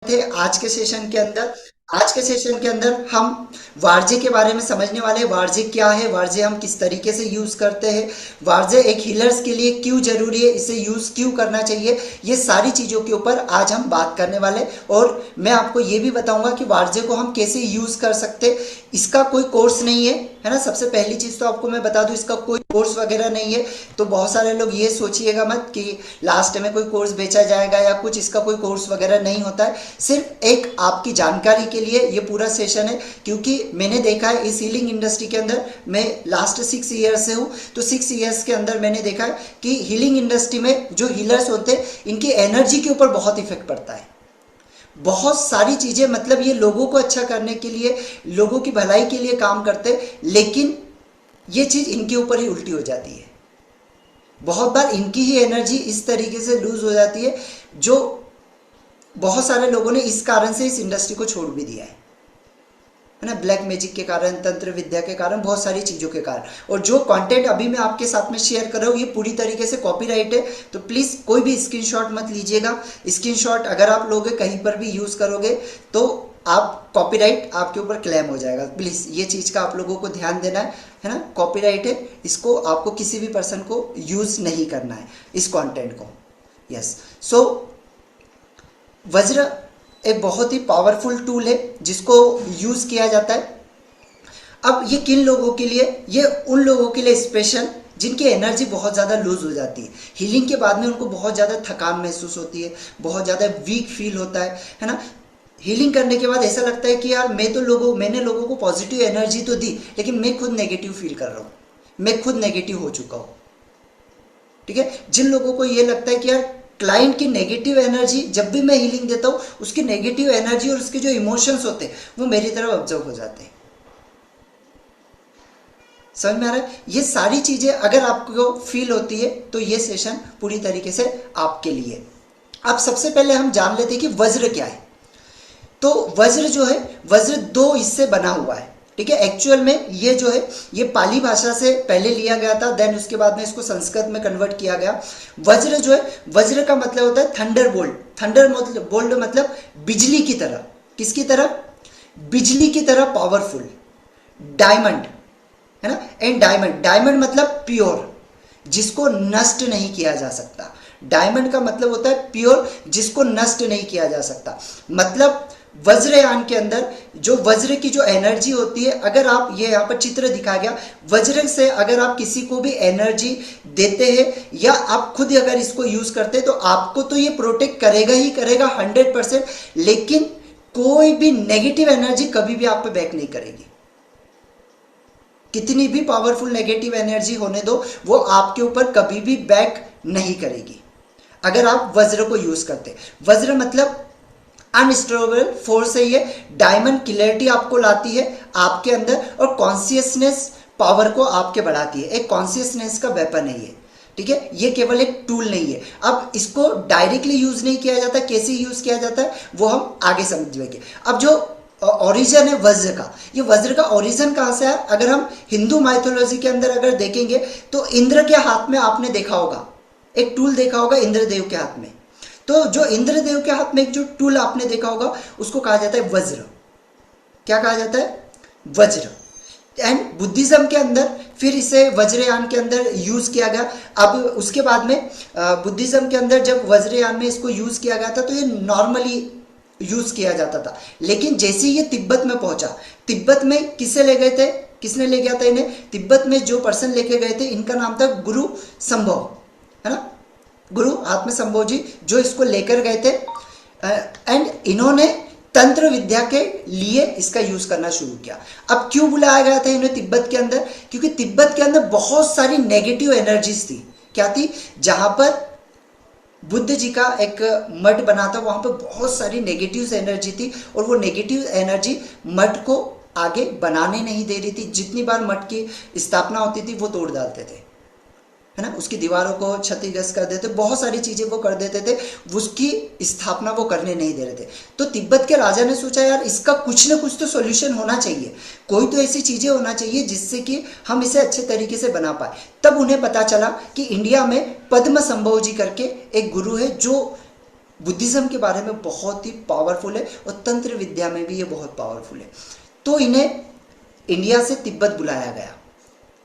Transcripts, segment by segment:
थे आज के सेशन के अंदर हम वारजे के बारे में समझने वाले हैं। वारजे क्या है, वारजे हम किस तरीके से यूज करते हैं, वारजे एक हीलर्स के लिए क्यों जरूरी है, इसे यूज क्यों करना चाहिए, ये सारी चीजों के ऊपर आज हम बात करने वाले हैं। और मैं आपको ये भी बताऊंगा कि वारजे को हम कैसे यूज कर सकते हैं। इसका कोई कोर्स नहीं है ना। सबसे पहली चीज तो आपको मैं बता दूं, इसका कोई कोर्स वगैरह नहीं है। तो बहुत सारे लोग ये सोचिएगा मत कि लास्ट में कोई कोर्स बेचा जाएगा या कुछ, इसका कोई कोर्स वगैरह नहीं होता है। सिर्फ एक आपकी जानकारी के लिए ये पूरा सेशन है, क्योंकि मैंने देखा है इस हीलिंग इंडस्ट्री के अंदर, मैं लास्ट 6 ईयर्स से हूँ, तो 6 ईयर्स के अंदर मैंने देखा है कि हीलिंग इंडस्ट्री में जो हीलर्स होते हैं इनकी एनर्जी के ऊपर बहुत इफेक्ट पड़ता है। बहुत सारी चीजें, मतलब ये लोगों को अच्छा करने के लिए, लोगों की भलाई के लिए काम करते हैं, लेकिन ये चीज इनके ऊपर ही उल्टी हो जाती है। बहुत बार इनकी ही एनर्जी इस तरीके से लूज हो जाती है, जो बहुत सारे लोगों ने इस कारण से इस इंडस्ट्री को छोड़ भी दिया है ना। ब्लैक मैजिक के कारण, तंत्र विद्या के कारण, बहुत सारी चीजों के कारण। और जो कंटेंट अभी मैं आपके साथ में शेयर कर रहा हूँ ये पूरी तरीके से कॉपीराइट है, तो प्लीज कोई भी स्क्रीनशॉट मत लीजिएगा। स्क्रीनशॉट अगर आप लोगे, कहीं पर भी यूज करोगे तो आप कॉपीराइट आपके ऊपर क्लेम हो जाएगा। प्लीज ये चीज का आप लोगों को ध्यान देना है ना। कॉपीराइट है, इसको आपको किसी भी पर्सन को यूज नहीं करना है, इस कंटेंट को। यस, सो वज्र एक बहुत ही पावरफुल टूल है जिसको यूज किया जाता है। अब ये किन लोगों के लिए, ये उन लोगों के लिए स्पेशल जिनकी एनर्जी बहुत ज़्यादा लूज हो जाती है। हीलिंग के बाद में उनको बहुत ज़्यादा थकान महसूस होती है, बहुत ज़्यादा वीक फील होता है ना। हीलिंग करने के बाद ऐसा लगता है कि यार मैंने लोगों को पॉजिटिव एनर्जी तो दी, लेकिन मैं खुद नेगेटिव फील कर रहा हूँ, मैं खुद नेगेटिव हो चुका हूँ। ठीक है, जिन लोगों को ये लगता है कि यार क्लाइंट की नेगेटिव एनर्जी, जब भी मैं हीलिंग देता हूँ उसकी नेगेटिव एनर्जी और उसके जो इमोशंस होते हैं वो मेरी तरफ ऑब्जर्व हो जाते हैं। समझ में आ रहा है? ये सारी चीजें अगर आपको फील होती है तो ये सेशन पूरी तरीके से आपके लिए। अब सबसे पहले हम जान लेते हैं कि वज्र क्या है। तो वज्र जो है, वज्र दो हिस्से बना हुआ है। ठीक है, एक्चुअल में ये जो है ये पाली भाषा से पहले लिया गया था, देन उसके बाद में इसको संस्कृत में कन्वर्ट किया गया। वज्र जो है, वज्र का मतलब होता है थंडर बोल्ट। थंडर बोल्ट मतलब बिजली की तरह। किसकी तरह? बिजली की तरह पावरफुल। डायमंड है ना। एंड डायमंड, डायमंड मतलब प्योर, जिसको नष्ट नहीं किया जा सकता। डायमंड का मतलब होता है प्योर, जिसको नष्ट नहीं किया जा सकता। मतलब वज्रयान के अंदर जो वज्र की जो एनर्जी होती है, अगर आप, ये यहाँ पर चित्र दिखाया गया, वज्र से अगर आप किसी को भी एनर्जी देते हैं या आप खुद अगर इसको यूज करते हैं तो आपको तो ये प्रोटेक्ट करेगा ही करेगा 100%, लेकिन कोई भी नेगेटिव एनर्जी कभी भी आप पे बैक नहीं करेगी। कितनी भी पावरफुल नेगेटिव एनर्जी होने दो, वो आपके ऊपर कभी भी बैक नहीं करेगी अगर आप वज्र को यूज करते। वज्र मतलब अनस्टेबल फोर्स है ये। डायमंड क्लैरिटी आपको लाती है आपके अंदर, और कॉन्शियसनेस पावर को आपके बढ़ाती है। एक कॉन्शियसनेस का वेपन है ये। ठीक है, ये केवल एक टूल नहीं है। अब इसको डायरेक्टली यूज नहीं किया जाता, कैसे यूज किया जाता है वो हम आगे समझेंगे। अब जो ओरिजिन है वज्र का, ये वज्र का ओरिजिन कहां से है? अगर हम हिंदू माइथोलॉजी के अंदर अगर देखेंगे तो इंद्र के हाथ में आपने देखा होगा, एक टूल देखा होगा इंद्रदेव के हाथ में। तो जो इंद्रदेव के हाथ में एक जो टूल आपने देखा होगा उसको कहा जाता है वज्र। क्या कहा जाता है? वज्र। एंड बुद्धिज्म के अंदर फिर इसे वज्रयान के अंदर यूज किया गया। अब उसके बाद में बुद्धिज्म के अंदर जब वज्रयान में इसको यूज किया गया था तो ये नॉर्मली यूज किया जाता था, लेकिन जैसे ये तिब्बत में पहुंचा, तिब्बत में किसे ले गए थे, किसने ले गया था इन्हें? तिब्बत में जो पर्सन लेके गए थे इनका नाम था गुरु संभव, है ना। गुरु आत्म संभव जी जो इसको लेकर गए थे, एंड इन्होंने तंत्र विद्या के लिए इसका यूज करना शुरू किया। अब क्यों बुलाया गया था इन्हें तिब्बत के अंदर? क्योंकि तिब्बत के अंदर बहुत सारी नेगेटिव एनर्जीज थी। क्या थी? जहां पर बुद्ध जी का एक मठ बना था, वहां पर बहुत सारी नेगेटिव एनर्जी थी, और वो नेगेटिव एनर्जी मठ को आगे बनाने नहीं दे रही थी। जितनी बार मठ की स्थापना होती थी वो तोड़ डालते थे, है ना। उसकी दीवारों को क्षतिग्रस्त कर देते, बहुत सारी चीजें वो कर देते थे, उसकी स्थापना वो करने नहीं दे रहे थे। तो तिब्बत के राजा ने सोचा यार इसका कुछ ना कुछ तो सॉल्यूशन होना चाहिए, कोई तो ऐसी चीजें होना चाहिए जिससे कि हम इसे अच्छे तरीके से बना पाए। तब उन्हें पता चला कि इंडिया में पद्म संभव जी करके एक गुरु है जो बुद्धिज्म के बारे में बहुत ही पावरफुल है और तंत्र विद्या में भी ये बहुत पावरफुल है। तो इन्हें इंडिया से तिब्बत बुलाया गया,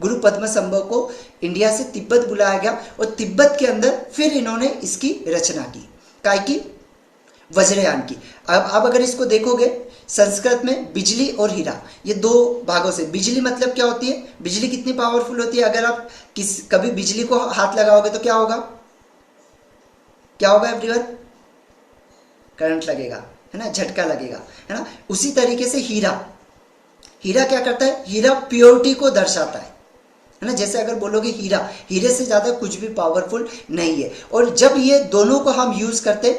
गुरु पद्मसंभव को इंडिया से तिब्बत बुलाया गया और तिब्बत के अंदर फिर इन्होंने इसकी रचना की, काय की, वज्रयान की। अब अगर इसको देखोगे संस्कृत में बिजली और हीरा, ये दो भागों से। बिजली मतलब क्या होती है, बिजली कितनी पावरफुल होती है, अगर आप कभी बिजली को हाथ लगाओगे तो क्या होगा, क्या होगा एवरीवन, करंट लगेगा, है ना, झटका लगेगा, है ना। उसी तरीके से हीरा, हीरा क्या करता है, हीरा प्योरिटी को दर्शाता है ना। जैसे अगर बोलोगे हीरा, हीरे से ज्यादा कुछ भी पावरफुल नहीं है। और जब ये दोनों को हम यूज करते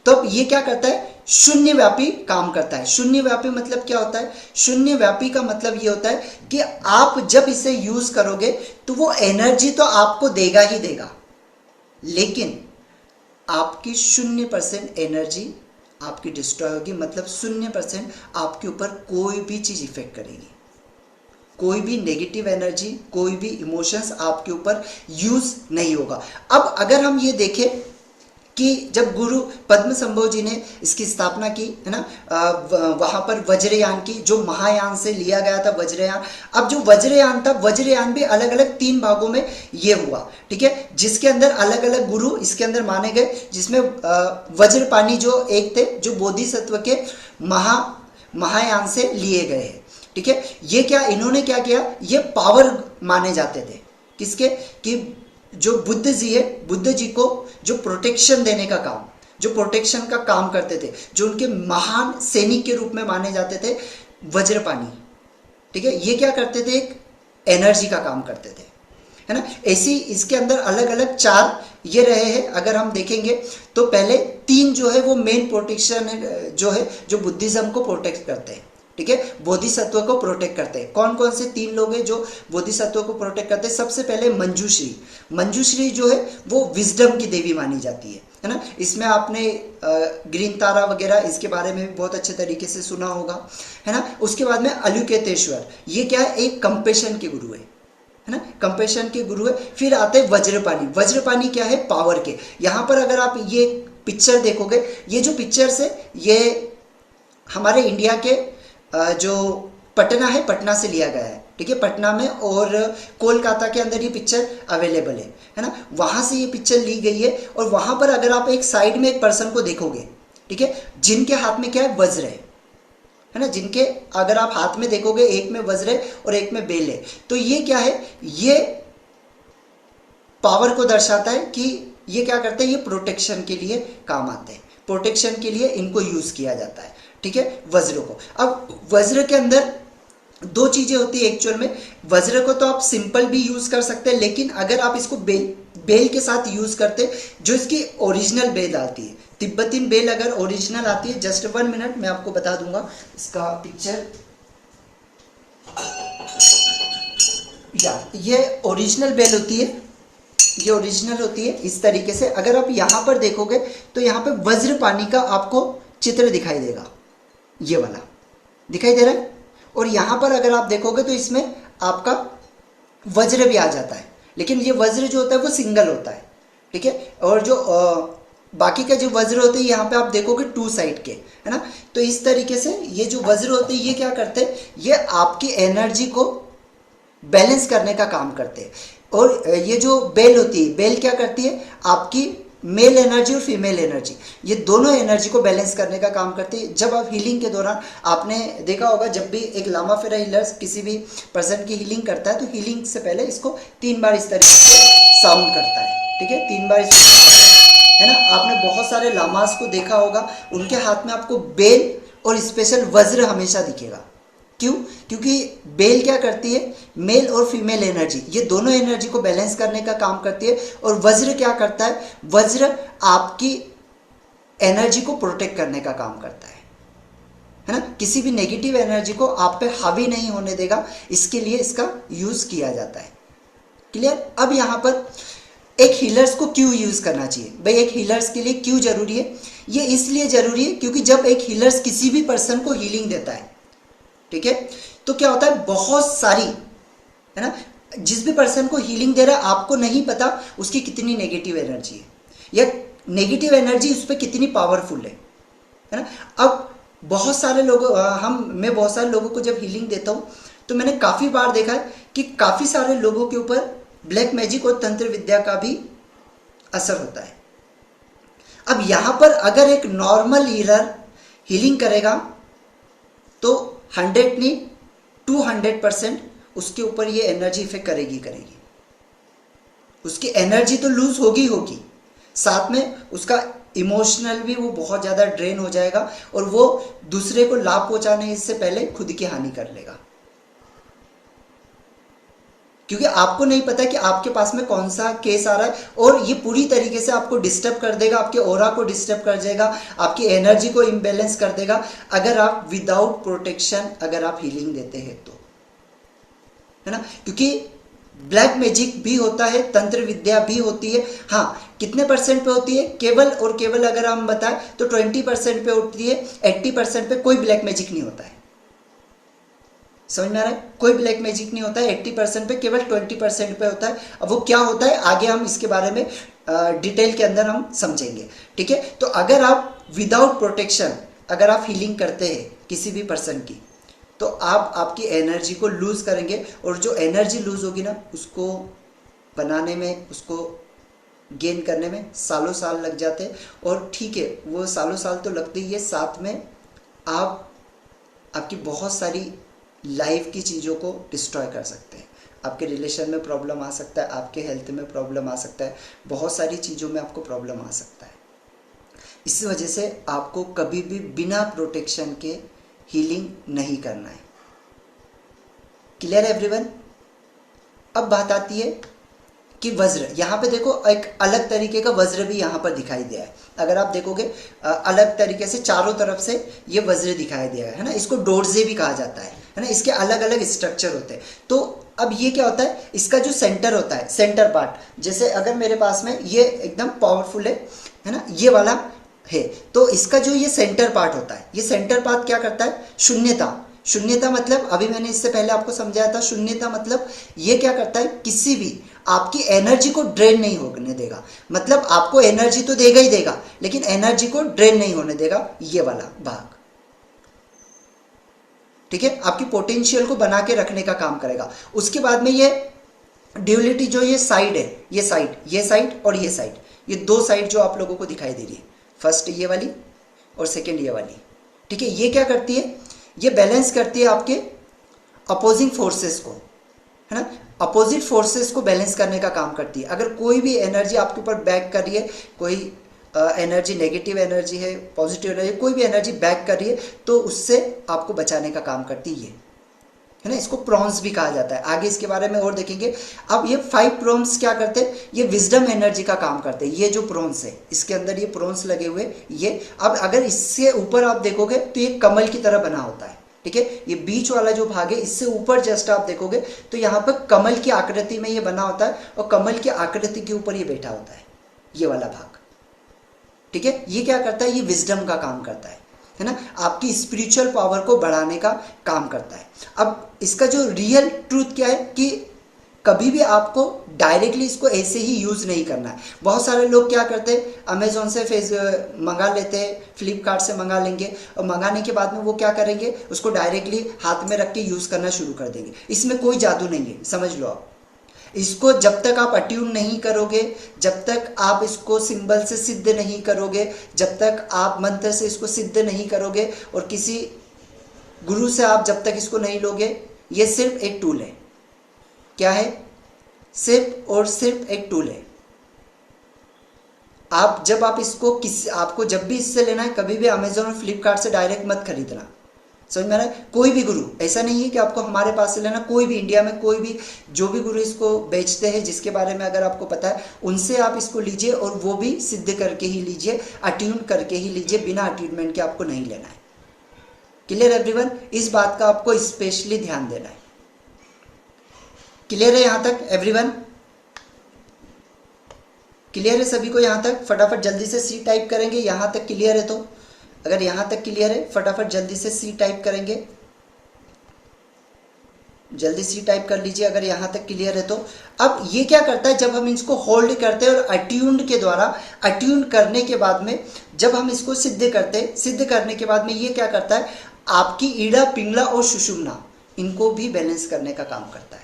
तब ये क्या करता है, शून्य व्यापी काम करता है। शून्य व्यापी मतलब क्या होता है, शून्य व्यापी का मतलब ये होता है कि आप जब इसे यूज करोगे तो वो एनर्जी तो आपको देगा ही देगा, लेकिन आपकी 0% एनर्जी आपकी डिस्ट्रॉय होगी, मतलब 0% आपके ऊपर कोई भी चीज इफेक्ट करेगी, कोई भी नेगेटिव एनर्जी, कोई भी इमोशंस आपके ऊपर यूज नहीं होगा। अब अगर हम ये देखें कि जब गुरु पद्मसंभव जी ने इसकी स्थापना की, है ना, वहां पर वज्रयान की, जो महायान से लिया गया था वज्रयान। अब जो वज्रयान था, वज्रयान भी अलग अलग 3 भागों में ये हुआ, ठीक है, जिसके अंदर अलग अलग गुरु इसके अंदर माने गए, जिसमें वज्रपाणी जो एक थे, जो बोधिसत्व के महायान से लिए गए हैं, ठीक है। ये क्या, इन्होंने क्या किया, ये पावर माने जाते थे किसके, कि जो बुद्ध जी है, बुद्ध जी को जो प्रोटेक्शन देने का काम, जो प्रोटेक्शन का काम करते थे, जो उनके महान सैनिक के रूप में माने जाते थे, वज्रपाणी, ठीक है। ये क्या करते थे, एक एनर्जी का काम करते थे, है ना। ऐसी इसके अंदर अलग अलग 4 ये रहे हैं। अगर हम देखेंगे तो पहले 3 जो है वो मेन प्रोटेक्शन जो है, जो बुद्धिज्म को प्रोटेक्ट करते हैं, ठीक है, बोधिसत्व को प्रोटेक्ट करते हैं। कौन कौन से 3 लोग हैं जो बोधिसत्व को प्रोटेक्ट करते हैं, सबसे पहले मंजूश्री। मंजूश्री जो है वो विजडम की देवी मानी जाती है ना। इसमें आपने ग्रीन तारा वगैरह इसके बारे में भी बहुत अच्छे तरीके से सुना होगा, है ना। उसके बाद में अलुकेतेश्वर, ये क्या है, एक कंपेशन के गुरु है ना, कंपेशन के गुरु है। फिर आते हैं वज्रपाणी। वज्रपाणी क्या है, पावर के। यहाँ पर अगर आप ये पिक्चर देखोगे, ये जो पिक्चर्स है ये हमारे इंडिया के जो पटना है, पटना से लिया गया है, ठीक है, पटना में, और कोलकाता के अंदर ये पिक्चर अवेलेबल है ना, वहां से ये पिक्चर ली गई है। और वहां पर अगर आप एक साइड में एक पर्सन को देखोगे, ठीक है, जिनके हाथ में क्या है, वज्र है ना, जिनके अगर आप हाथ में देखोगे, एक में वज्र है और एक में बेल है, तो ये क्या है, ये पावर को दर्शाता है कि ये क्या करते हैं, ये प्रोटेक्शन के लिए काम आते हैं, प्रोटेक्शन के लिए इनको यूज किया जाता है, ठीक है, वज्र को। अब वज्र के अंदर 2 चीजें होती है एक्चुअल में। वज्र को तो आप सिंपल भी यूज कर सकते हैं, लेकिन अगर आप इसको बेल के साथ यूज करते, जो इसकी ओरिजिनल बेल आती है, तिब्बतीन बेल अगर ओरिजिनल आती है, जस्ट 1 मिनट मैं आपको बता दूंगा इसका पिक्चर। ये ओरिजिनल बेल होती है, ये ओरिजिनल होती है इस तरीके से। अगर आप यहां पर देखोगे तो यहां पे वज्रपाणी का आपको चित्र दिखाई देगा, ये वाला दिखाई दे रहा है। और यहां पर अगर आप देखोगे तो इसमें आपका वज्र भी आ जाता है, लेकिन ये वज्र जो होता है वो सिंगल होता है, ठीक है। और जो बाकी का जो वज्र होते हैं यहाँ पे आप देखोगे 2 साइड के, है ना। तो इस तरीके से ये जो वज्र होते हैं ये क्या करते हैं, ये आपकी एनर्जी को बैलेंस करने का काम करते हैं। और ये जो बेल होती है, बेल क्या करती है, आपकी मेल एनर्जी और फीमेल एनर्जी, ये दोनों एनर्जी को बैलेंस करने का काम करती है। जब आप हीलिंग के दौरान, आपने देखा होगा जब भी एक लामा फेरा हीलर किसी भी पर्सन की हीलिंग करता है तो हीलिंग से पहले इसको 3 बार इस तरीके से साउंड करता है, ठीक है, 3 बार है ना। आपने बहुत सारे लामास को देखा होगा, उनके हाथ में आपको बेल और स्पेशल वज्र हमेशा दिखेगा। क्यों? क्योंकि बेल क्या करती है, मेल और फीमेल एनर्जी, ये दोनों एनर्जी को बैलेंस करने का काम करती है। और वज्र क्या करता है, वज्र आपकी एनर्जी को प्रोटेक्ट करने का काम करता है ना। किसी भी नेगेटिव एनर्जी को आप पे हावी नहीं होने देगा, इसके लिए इसका यूज किया जाता है। क्लियर? अब यहां पर एक हीलर्स को क्यों यूज करना चाहिए भाई, एक हीलर्स के लिए क्यों जरूरी है? ये इसलिए जरूरी है क्योंकि जब एक हीलर्स किसी भी पर्सन को हीलिंग देता है, ठीक है, तो क्या होता है, बहुत सारी, है ना, जिस भी पर्सन को हीलिंग दे रहा है आपको नहीं पता उसकी कितनी नेगेटिव एनर्जी है, या नेगेटिव एनर्जी उस पर कितनी पावरफुल है ना। अब बहुत सारे लोगों मैं बहुत सारे लोगों को जब हीलिंग देता हूँ तो मैंने काफ़ी बार देखा है कि काफ़ी सारे लोगों के ऊपर ब्लैक मैजिक और तंत्र विद्या का भी असर होता है। अब यहाँ पर अगर एक नॉर्मल हीलर हीलिंग करेगा तो 100 नहीं 200% उसके ऊपर ये एनर्जी इफेक्ट करेगी। उसकी एनर्जी तो लूज होगी, साथ में उसका इमोशनल भी वो बहुत ज़्यादा ड्रेन हो जाएगा और वो दूसरे को लाभ पहुंचाने से पहले खुद की हानि कर लेगा, क्योंकि आपको नहीं पता कि आपके पास में कौन सा केस आ रहा है और ये पूरी तरीके से आपको डिस्टर्ब कर देगा, आपके ऑरा को डिस्टर्ब कर देगा, आपकी एनर्जी को इम्बैलेंस कर देगा अगर आप विदाउट प्रोटेक्शन अगर आप हीलिंग देते हैं तो, है ना। क्योंकि ब्लैक मैजिक भी होता है, तंत्र विद्या भी होती है। हाँ, कितने परसेंट पे होती है? केवल और केवल अगर हम बताएं तो 20% पे होती है, 80% पे कोई ब्लैक मैजिक नहीं होता है। समझ में आ रहा है? कोई ब्लैक मैजिक नहीं होता है 80% पे, केवल 20% पे होता है। अब वो क्या होता है आगे हम इसके बारे में डिटेल के अंदर हम समझेंगे, ठीक है। तो अगर आप विदाउट प्रोटेक्शन अगर आप हीलिंग करते हैं किसी भी पर्सन की तो आप आपकी एनर्जी को लूज करेंगे और जो एनर्जी लूज होगी ना उसको बनाने में, उसको गेन करने में सालों साल लग जाते हैं। और ठीक है, वो सालों साल तो लगते ही है, साथ में आपकी बहुत सारी लाइफ की चीज़ों को डिस्ट्रॉय कर सकते हैं। आपके रिलेशन में प्रॉब्लम आ सकता है, आपके हेल्थ में प्रॉब्लम आ सकता है, बहुत सारी चीज़ों में आपको प्रॉब्लम आ सकता है। इस वजह से आपको कभी भी बिना प्रोटेक्शन के हीलिंग नहीं करना है। Clear everyone? अब बात आती है कि वज्र, यहाँ पे देखो एक अलग तरीके का वज्र भी यहाँ पर दिखाई दिया है। अगर आप देखोगे अलग तरीके से चारों तरफ से ये वज्र दिखाई दिया है ना। इसको डोरजे भी कहा जाता है ना। इसके अलग अलग स्ट्रक्चर होते हैं। तो अब ये क्या होता है, इसका जो सेंटर होता है, सेंटर पार्ट, जैसे अगर मेरे पास में ये एकदम पावरफुल है ना, ये वाला है, तो इसका जो ये सेंटर पार्ट होता है, ये सेंटर पार्ट क्या करता है? शून्यता मतलब अभी मैंने इससे पहले आपको समझाया था, शून्यता मतलब ये क्या करता है, किसी भी आपकी एनर्जी को ड्रेन नहीं होने देगा। मतलब आपको एनर्जी तो देगा ही देगा, लेकिन एनर्जी को ड्रेन नहीं होने देगा, ये वाला भाग, ठीक है। आपकी पोटेंशियल को बना के रखने का काम करेगा। उसके बाद में ये ड्यूअलिटी जो ये साइड है, ये साइड और ये साइड, ये दो साइड जो आप लोगों को दिखाई दे रही है, फर्स्ट ये वाली और सेकेंड ये वाली, ठीक है। ये क्या करती है? ये बैलेंस करती है आपके अपोजिंग फोर्सेस को, है ना। अपोजिट फोर्सेस को बैलेंस करने का काम करती है। अगर कोई भी एनर्जी आपके ऊपर बैक कर रही है, कोई एनर्जी नेगेटिव एनर्जी है, पॉजिटिव एनर्जी, कोई भी एनर्जी बैक कर रही है, तो उससे आपको बचाने का काम करती है ना। इसको प्रॉन्स भी कहा जाता है, आगे इसके बारे में और देखेंगे। अब ये 5 प्रॉन्स क्या करते हैं? ये विजडम एनर्जी का काम करते हैं। ये जो प्रॉन्स है, इसके अंदर ये प्रॉन्स लगे हुए, ये अब अगर इससे ऊपर आप देखोगे तो ये कमल की तरह बना होता है, ठीक है। ये बीच वाला जो भाग है, इससे ऊपर जस्ट आप देखोगे तो यहाँ पर कमल की आकृति में ये बना होता है और कमल की आकृति के ऊपर ये बैठा होता है, ये वाला भाग, ठीक है। ये क्या करता है? ये विजडम का काम करता है ना, आपकी स्पिरिचुअल पावर को बढ़ाने का काम करता है। अब इसका जो रियल ट्रूथ क्या है कि कभी भी आपको डायरेक्टली इसको ऐसे ही यूज़ नहीं करना है। बहुत सारे लोग क्या करते हैं, अमेजोन से मंगा लेते हैं, फ्लिपकार्ट से मंगा लेंगे और मंगाने के बाद में वो क्या करेंगे, उसको डायरेक्टली हाथ में रख के यूज़ करना शुरू कर देंगे। इसमें कोई जादू नहीं है, समझ लो आप। इसको जब तक आप अट्यून नहीं करोगे, जब तक आप इसको सिंबल से सिद्ध नहीं करोगे, जब तक आप मंत्र से इसको सिद्ध नहीं करोगे और किसी गुरु से आप जब तक इसको नहीं लोगे, ये सिर्फ एक टूल है। क्या है? सिर्फ और सिर्फ एक टूल है। आप इसको आपको जब भी इससे लेना है, कभी भी अमेजोन और फ्लिपकार्ट से डायरेक्ट मत खरीदना, समझ में आ रहा है। कोई भी गुरु, ऐसा नहीं है कि आपको हमारे पास से लेना, कोई भी इंडिया में कोई भी जो भी गुरु इसको बेचते हैं, जिसके बारे में अगर आपको पता है, उनसे आप इसको लीजिए और वो भी सिद्ध करके ही लीजिए, अट्यून करके ही लीजिए, बिना अट्यूनमेंट के आपको नहीं लेना है। Clear everyone? इस बात का आपको स्पेशली ध्यान देना है। क्लियर है यहाँ तक एवरीवन? क्लियर है सभी को यहाँ तक? फटाफट जल्दी से सी टाइप करेंगे। यहाँ तक क्लियर है तो, अगर यहाँ तक क्लियर है फटाफट जल्दी से सी टाइप करेंगे। जल्दी से टाइप कर लीजिए अगर यहाँ तक क्लियर है तो। अब ये क्या करता है, जब हम इसको होल्ड करते हैं और अट्यून्ड के द्वारा अट्यून करने के बाद में जब हम इसको सिद्ध करते हैं, सिद्ध करने के बाद में ये क्या करता है, आपकी ईड़ा पिंगला और सुषुम्ना इनको भी बैलेंस करने का काम करता है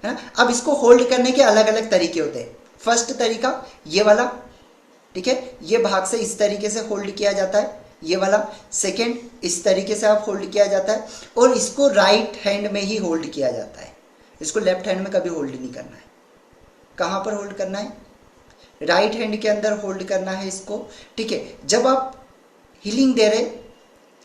ना। अब इसको होल्ड करने के अलग अलग तरीके होते हैं। फर्स्ट तरीका ये वाला, ठीक है, ये भाग से इस तरीके से होल्ड किया जाता है, ये वाला। सेकेंड, इस तरीके से आप होल्ड किया जाता है, और इसको राइट हैंड में ही होल्ड किया जाता है, इसको लेफ्ट हैंड में कभी होल्ड नहीं करना है। कहाँ पर होल्ड करना है, राइट हैंड के अंदर होल्ड करना है इसको, ठीक है। जब आप हीलिंग दे रहे,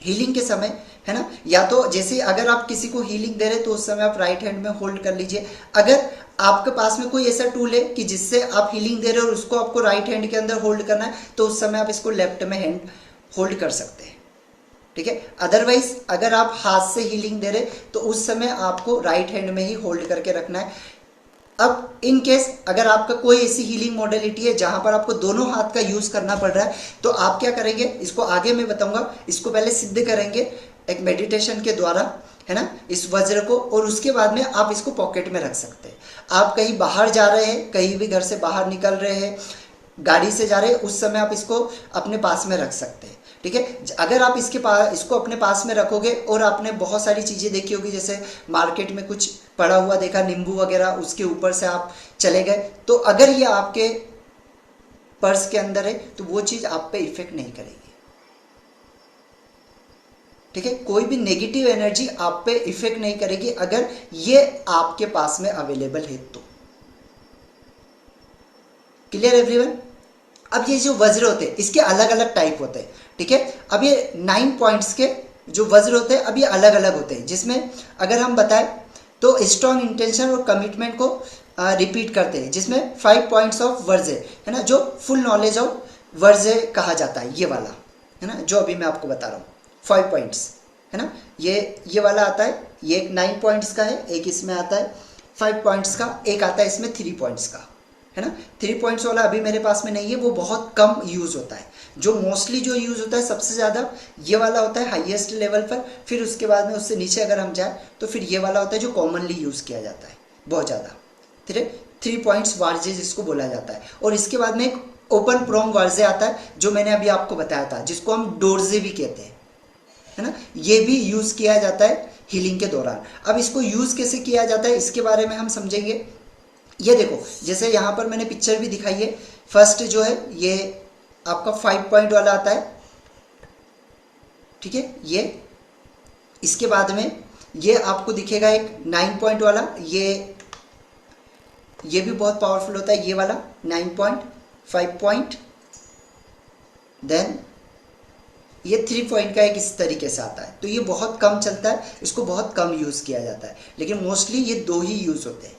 हीलिंग के समय है ना, या तो जैसे अगर आप किसी को हीलिंग दे रहे तो उस समय आप राइट हैंड में होल्ड कर लीजिए। अगर आपके पास में कोई ऐसा टूल है कि जिससे आप हीलिंग दे रहे हो और उसको आपको राइट हैंड के अंदर होल्ड करना है, तो उस समय आप इसको लेफ्ट में हैंड होल्ड कर सकते हैं, ठीक है। अदरवाइज अगर आप हाथ से हीलिंग दे रहे तो उस समय आपको राइट हैंड में ही होल्ड करके रखना है। अब इन केस अगर आपका कोई ऐसी हीलिंग मॉडलिटी है जहां पर आपको दोनों हाथ का यूज करना पड़ रहा है, तो आप क्या करेंगे, इसको आगे मैं बताऊंगा, इसको पहले सिद्ध करेंगे एक मेडिटेशन के द्वारा, है ना, इस वज्र को, और उसके बाद में आप इसको पॉकेट में रख सकते हैं। आप कहीं बाहर जा रहे हैं, कहीं भी घर से बाहर निकल रहे हैं, गाड़ी से जा रहे हैं, उस समय आप इसको अपने पास में रख सकते हैं, ठीक है। अगर आप इसको अपने पास में रखोगे और आपने बहुत सारी चीज़ें देखी होगी, जैसे मार्केट में कुछ पड़ा हुआ देखा, नींबू वगैरह, उसके ऊपर से आप चले गए, तो अगर ये आपके पर्स के अंदर है तो वो चीज़ आप पे इफेक्ट नहीं करेगी, ठीक है। कोई भी नेगेटिव एनर्जी आप पे इफेक्ट नहीं करेगी अगर ये आपके पास में अवेलेबल है तो। Clear everyone. अब ये जो वज्र होते हैं इसके अलग अलग टाइप होते हैं, ठीक है। अब ये 9 पॉइंट्स के जो वज्र होते हैं अब ये अलग अलग होते हैं, जिसमें अगर हम बताएं तो स्ट्रॉन्ग इंटेंशन और कमिटमेंट को रिपीट करते हैं, जिसमें 5 पॉइंट्स ऑफ वर्जे है ना, जो फुल नॉलेज ऑफ वर्जे कहा जाता है, ये वाला है ना, जो अभी मैं आपको बता रहा हूँ 5 पॉइंट्स है ना। ये वाला आता है, ये एक 9 पॉइंट्स का है, एक इसमें आता है 5 पॉइंट्स का, एक आता है इसमें 3 पॉइंट्स का, है ना। 3 पॉइंट्स वाला अभी मेरे पास में नहीं है, वो बहुत कम यूज होता है। जो मोस्टली जो यूज होता है सबसे ज़्यादा ये वाला होता है हाईएस्ट लेवल पर, फिर उसके बाद में उससे नीचे अगर हम जाए तो फिर ये वाला होता है जो कॉमनली यूज़ किया जाता है बहुत ज़्यादा। 3 पॉइंट्स वार्जे जिसको बोला जाता है, और इसके बाद में एक ओपन प्रोंग वार्जे आता है जो मैंने अभी आपको बताया था, जिसको हम डोर्जे भी कहते हैं, है ना। ये भी यूज़ किया जाता है हीलिंग के दौरान। अब इसको यूज़ कैसे किया जाता है इसके बारे में हम समझेंगे। ये देखो, जैसे यहाँ पर मैंने पिक्चर भी दिखाई है। फर्स्ट जो है ये आपका 5 पॉइंट वाला आता है, ठीक है। ये इसके बाद में ये आपको दिखेगा एक 9 पॉइंट वाला, ये भी बहुत पावरफुल होता है, ये वाला 9 पॉइंट, 5 पॉइंट, देन ये 3 पॉइंट का एक इस तरीके से आता है। तो ये बहुत कम चलता है, इसको बहुत कम यूज़ किया जाता है, लेकिन मोस्टली ये 2 ही यूज़ होते हैं,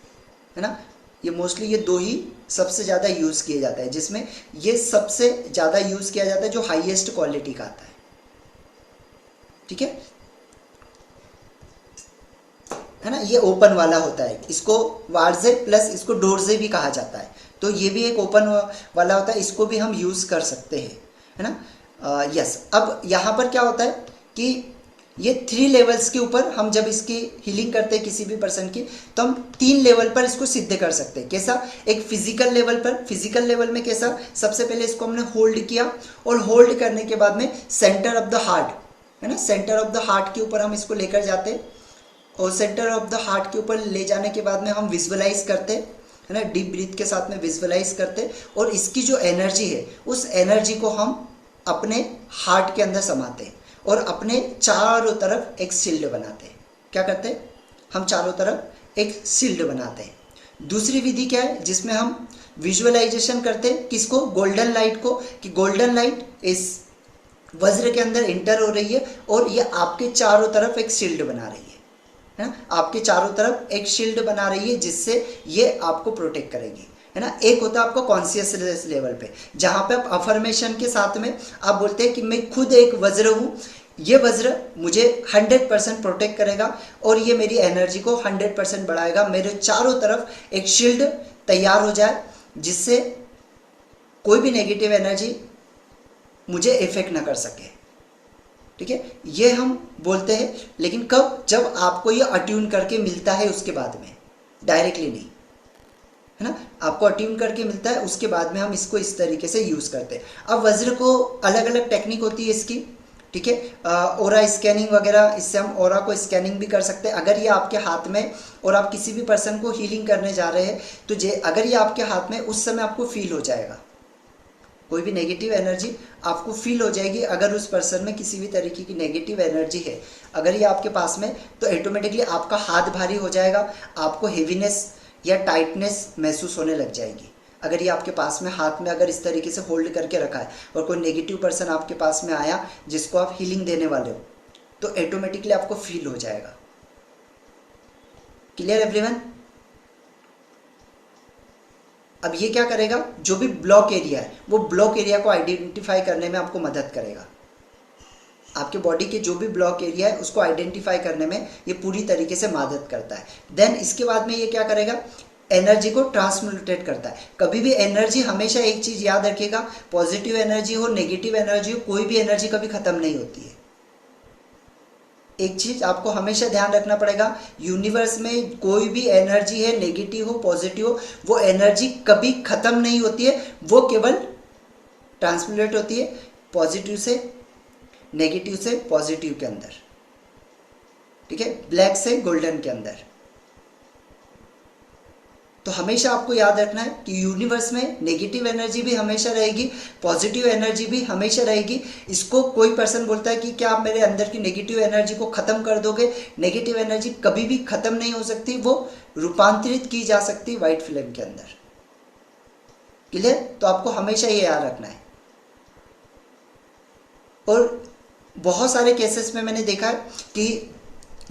है ना। ये मोस्टली ये 2 ही सबसे ज़्यादा यूज़ किए जाता है, जिसमें ये सबसे ज़्यादा यूज़ किया जाता है जो हाईएस्ट क्वालिटी का आता है, ठीक है ना। ये ओपन वाला होता है, इसको वार्जे प्लस इसको डोर्जे भी कहा जाता है, तो ये भी एक ओपन वाला होता है, इसको भी हम यूज़ कर सकते हैं, है ना। यस। अब यहाँ पर क्या होता है कि ये 3 लेवल्स के ऊपर हम जब इसकी हीलिंग करते हैं किसी भी पर्सन की, तो हम 3 लेवल पर इसको सिद्ध कर सकते हैं। कैसा, एक फिजिकल लेवल पर, फिजिकल लेवल में कैसा, सबसे पहले इसको हमने होल्ड किया, और होल्ड करने के बाद में सेंटर ऑफ द हार्ट, है ना, सेंटर ऑफ द हार्ट के ऊपर हम इसको लेकर जाते हैं, और सेंटर ऑफ द हार्ट के ऊपर ले जाने के बाद में हम विजुअलाइज करते हैं, है ना, डीप ब्रीथ के साथ में विजुअलाइज करते हैं, और इसकी जो एनर्जी है उस एनर्जी को हम अपने हार्ट के अंदर समाते हैं, और अपने चारों तरफ एक शील्ड बनाते हैं। क्या करते हैं, हम चारों तरफ एक शील्ड बनाते हैं। दूसरी विधि क्या है, जिसमें हम विजुअलाइजेशन करते हैं, किसको, गोल्डन लाइट को, कि गोल्डन लाइट इस वज्र के अंदर इंटर हो रही है और ये आपके चारों तरफ एक शील्ड बना रही है ना, आपके चारों तरफ एक शील्ड बना रही है, जिससे ये आपको प्रोटेक्ट करेगी, है ना। एक होता है आपको कॉन्शियसनेस लेवल पे, जहाँ पे आप अफर्मेशन के साथ में आप बोलते हैं कि मैं खुद एक वज्र हूँ, ये वज्र मुझे 100% प्रोटेक्ट करेगा, और ये मेरी एनर्जी को 100% बढ़ाएगा, मेरे चारों तरफ एक शील्ड तैयार हो जाए, जिससे कोई भी नेगेटिव एनर्जी मुझे इफेक्ट ना कर सके, ठीक है, ये हम बोलते हैं, लेकिन कब, जब आपको ये अट्यून करके मिलता है उसके बाद में, डायरेक्टली नहीं, है ना, आपको अट्यून करके मिलता है उसके बाद में हम इसको इस तरीके से यूज़ करते हैं। अब वज्र को अलग अलग टेक्निक होती है इसकी, ठीक है, ओरा स्कैनिंग वगैरह, इससे हम ओरा को स्कैनिंग भी कर सकते हैं। अगर ये आपके हाथ में और आप किसी भी पर्सन को हीलिंग करने जा रहे हैं तो अगर ये आपके हाथ में, उस समय आपको फील हो जाएगा, कोई भी नेगेटिव एनर्जी आपको फील हो जाएगी। अगर उस पर्सन में किसी भी तरीके की नेगेटिव एनर्जी है, अगर ये आपके पास में, तो ऑटोमेटिकली आपका हाथ भारी हो जाएगा, आपको हेवीनेस या टाइटनेस महसूस होने लग जाएगी। अगर ये आपके पास में हाथ में अगर इस तरीके से होल्ड करके रखा है और कोई नेगेटिव पर्सन आपके पास में आया जिसको आप हीलिंग देने वाले हो, तो ऑटोमेटिकली आपको फील हो जाएगा। Clear everyone? अब ये क्या करेगा, जो भी ब्लॉक एरिया है वो ब्लॉक एरिया को आइडेंटिफाई करने में आपको मदद करेगा। आपके बॉडी के जो भी ब्लॉक एरिया है उसको आइडेंटिफाई करने में ये पूरी तरीके से मदद करता है। देन इसके बाद में ये क्या करेगा, एनर्जी को ट्रांसम्यूटेट करता है। कभी भी एनर्जी, हमेशा एक चीज याद रखिएगा, पॉजिटिव एनर्जी हो नेगेटिव एनर्जी हो, कोई भी एनर्जी कभी खत्म नहीं होती है। एक चीज आपको हमेशा ध्यान रखना पड़ेगा, यूनिवर्स में कोई भी एनर्जी है, नेगेटिव हो पॉजिटिव हो, वो एनर्जी कभी खत्म नहीं होती है, वो केवल ट्रांसम्यूटेट होती है पॉजिटिव से नेगेटिव से पॉजिटिव के अंदर, ठीक है, ब्लैक से गोल्डन के अंदर। तो हमेशा आपको याद रखना है कि यूनिवर्स में नेगेटिव एनर्जी भी हमेशा रहेगी, पॉजिटिव एनर्जी भी हमेशा रहेगी। इसको कोई पर्सन बोलता है कि क्या आप मेरे अंदर की नेगेटिव एनर्जी को खत्म कर दोगे, नेगेटिव एनर्जी कभी भी खत्म नहीं हो सकती, वो रूपांतरित की जा सकती व्हाइट फ्लेम के अंदर। क्लियर? तो आपको हमेशा ये याद रखना है। और बहुत सारे केसेस में मैंने देखा है कि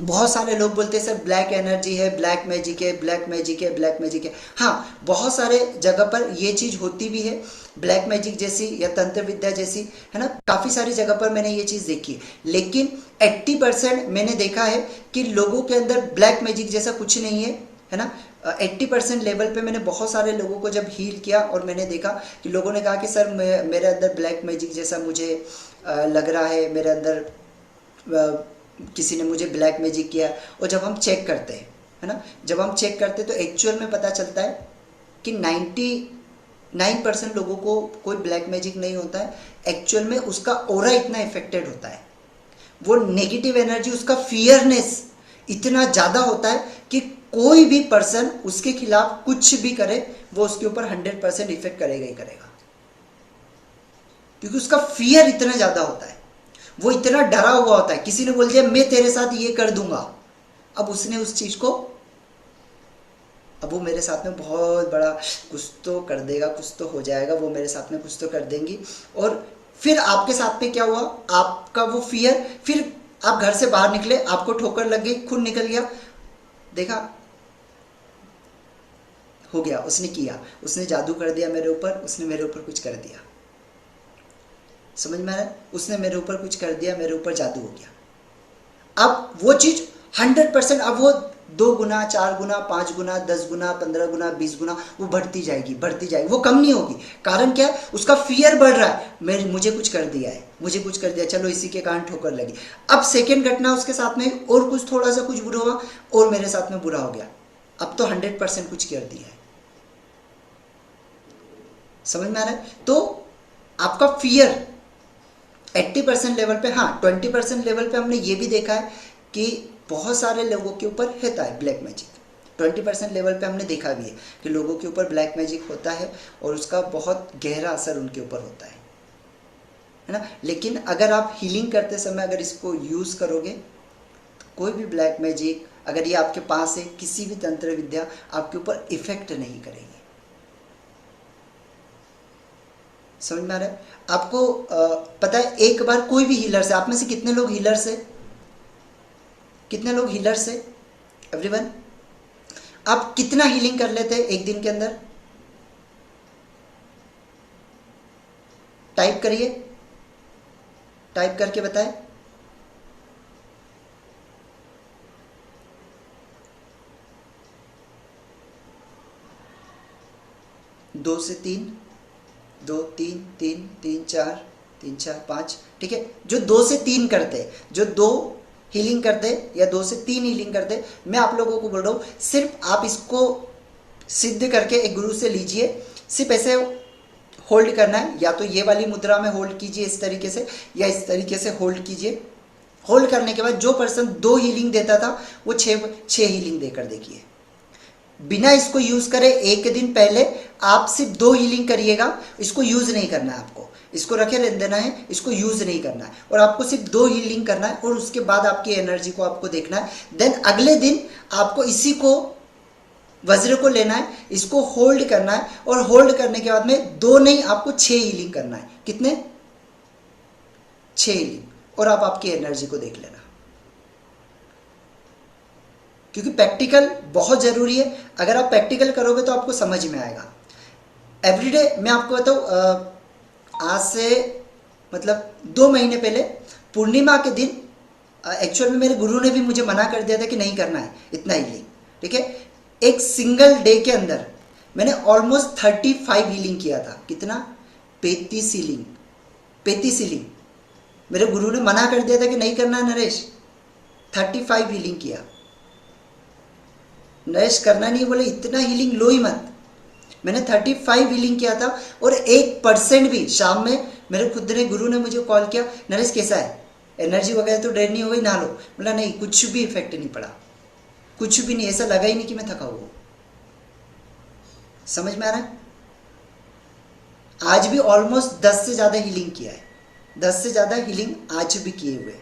बहुत सारे लोग बोलते हैं सर ब्लैक एनर्जी है, ब्लैक मैजिक है, ब्लैक मैजिक है, ब्लैक मैजिक है। हाँ, बहुत सारे जगह पर ये चीज़ होती भी है, ब्लैक मैजिक जैसी या तंत्र विद्या जैसी, है ना, काफ़ी सारी जगह पर मैंने ये चीज़ देखी है। लेकिन 80% मैंने देखा है कि लोगों के अंदर ब्लैक मैजिक जैसा कुछ नहीं है ना। 80% लेवल पे मैंने बहुत सारे लोगों को जब हील किया और मैंने देखा कि लोगों ने कहा कि सर मेरे अंदर ब्लैक मैजिक जैसा मुझे लग रहा है, मेरे अंदर किसी ने मुझे ब्लैक मैजिक किया। और जब हम चेक करते हैं, है ना, जब हम चेक करते हैं तो एक्चुअल में पता चलता है कि 99% लोगों को कोई ब्लैक मैजिक नहीं होता है। एक्चुअल में उसका ऑरा इतना इफेक्टेड होता है, वो नेगेटिव एनर्जी, उसका फियरनेस इतना ज़्यादा होता है कि कोई भी पर्सन उसके खिलाफ कुछ भी करे वो उसके ऊपर 100% इफेक्ट करेगा ही करेगा, क्योंकि उसका फियर इतना ज़्यादा होता है, वो इतना डरा हुआ होता है। किसी ने बोल दिया मैं तेरे साथ ये कर दूंगा, अब उसने उस चीज को, अब वो मेरे साथ में बहुत बड़ा कुछ तो कर देगा, कुछ तो हो जाएगा, वो मेरे साथ में कुछ तो कर देंगी। और फिर आपके साथ में क्या हुआ, आपका वो फियर, फिर आप घर से बाहर निकले, आपको ठोकर लग गई, खून निकल गया, देखा हो गया, उसने किया, उसने जादू कर दिया मेरे ऊपर, उसने मेरे ऊपर कुछ कर दिया। समझ में आ रहा है? उसने मेरे ऊपर कुछ कर दिया, मेरे ऊपर जादू हो गया। अब वो चीज 100%, अब वो 2 गुना, 4 गुना, 5 गुना, 10 गुना, 15 गुना, 20 गुना वो बढ़ती जाएगी, बढ़ती जाएगी, वो कम नहीं होगी। कारण क्या है, उसका फियर बढ़ रहा है, मुझे कुछ कर दिया है, मुझे कुछ कर दिया, चलो इसी के कारण ठोकर लगी। अब सेकेंड घटना उसके साथ में और कुछ थोड़ा सा कुछ बुरा हुआ और मेरे साथ में बुरा हो गया, अब तो 100% कुछ कर दिया है। समझ में आ रहा है? तो आपका फियर 80% लेवल पे, हाँ 20% लेवल पे हमने ये भी देखा है कि बहुत सारे लोगों के ऊपर रहता है ब्लैक मैजिक। 20% लेवल पे हमने देखा भी है कि लोगों के ऊपर ब्लैक मैजिक होता है और उसका बहुत गहरा असर उनके ऊपर होता है ना। लेकिन अगर आप हीलिंग करते समय अगर इसको यूज़ करोगे तो कोई भी ब्लैक मैजिक, अगर ये आपके पास है, किसी भी तंत्र विद्या आपके ऊपर इफेक्ट नहीं करेगी। समझ में आ रहा है? आपको पता है, एक बार कोई भी हीलर से, आप में से कितने लोग हीलर से, कितने लोग हीलर से, एवरीवन, आप कितना हीलिंग कर लेते हैं एक दिन के अंदर? टाइप करिए, टाइप करके बताएं। दो से तीन, 2 3 3 3 4 3 4 5, ठीक है। जो 2 से 3 करते, जो 2 हीलिंग करते या 2 से 3 हीलिंग करते, मैं आप लोगों को बोल रहा हूँ सिर्फ आप इसको सिद्ध करके एक गुरु से लीजिए। सिर्फ ऐसे होल्ड करना है, या तो ये वाली मुद्रा में होल्ड कीजिए इस तरीके से, या इस तरीके से होल्ड कीजिए। होल्ड करने के बाद जो पर्सन 2 हीलिंग देता था वो 6 हीलिंग देकर देखिए। बिना इसको यूज करे 1 दिन पहले आप सिर्फ 2 हीलिंग करिएगा। इसको यूज नहीं करना है, आपको इसको रखे रहने देना है, इसको यूज नहीं करना है, और आपको सिर्फ 2 हीलिंग करना है, और उसके बाद आपकी एनर्जी को आपको देखना है। देन अगले दिन आपको इसी को वज्र को लेना है, इसको होल्ड करना है, और होल्ड करने के बाद में 2 नहीं आपको 6 हीलिंग करना है। कितने? 6 हीलिंग, और आप आपकी एनर्जी को देख लेना। क्योंकि प्रैक्टिकल बहुत जरूरी है। अगर आप प्रैक्टिकल करोगे तो आपको समझ में आएगा। एवरीडे मैं आपको बताऊं, आज से मतलब 2 महीने पहले पूर्णिमा के दिन एक्चुअल में मेरे गुरु ने भी मुझे मना कर दिया था कि नहीं करना है इतना हीलिंग, ठीक है। एक सिंगल डे के अंदर मैंने ऑलमोस्ट 35 हीलिंग किया था। कितना? 35 हीलिंग। 35 हीलिंग मेरे गुरु ने मना कर दिया था कि नहीं करना है नरेश। 35 हीलिंग किया। नरेश करना नहीं, बोले इतना हीलिंग लो ही मत। मैंने 35 हीलिंग किया था, और 1% भी शाम में मेरे खुद ने गुरु ने मुझे कॉल किया, नरेश कैसा है, एनर्जी वगैरह तो ड्रेन नहीं हो गई, नहा लो। बोला नहीं, कुछ भी इफेक्ट नहीं पड़ा, कुछ भी नहीं, ऐसा लगा ही नहीं कि मैं थका हुआ। समझ में आ रहा है? आज भी ऑलमोस्ट 10 से ज्यादा हीलिंग किया है, 10 से ज्यादा हीलिंग आज भी किए हुए।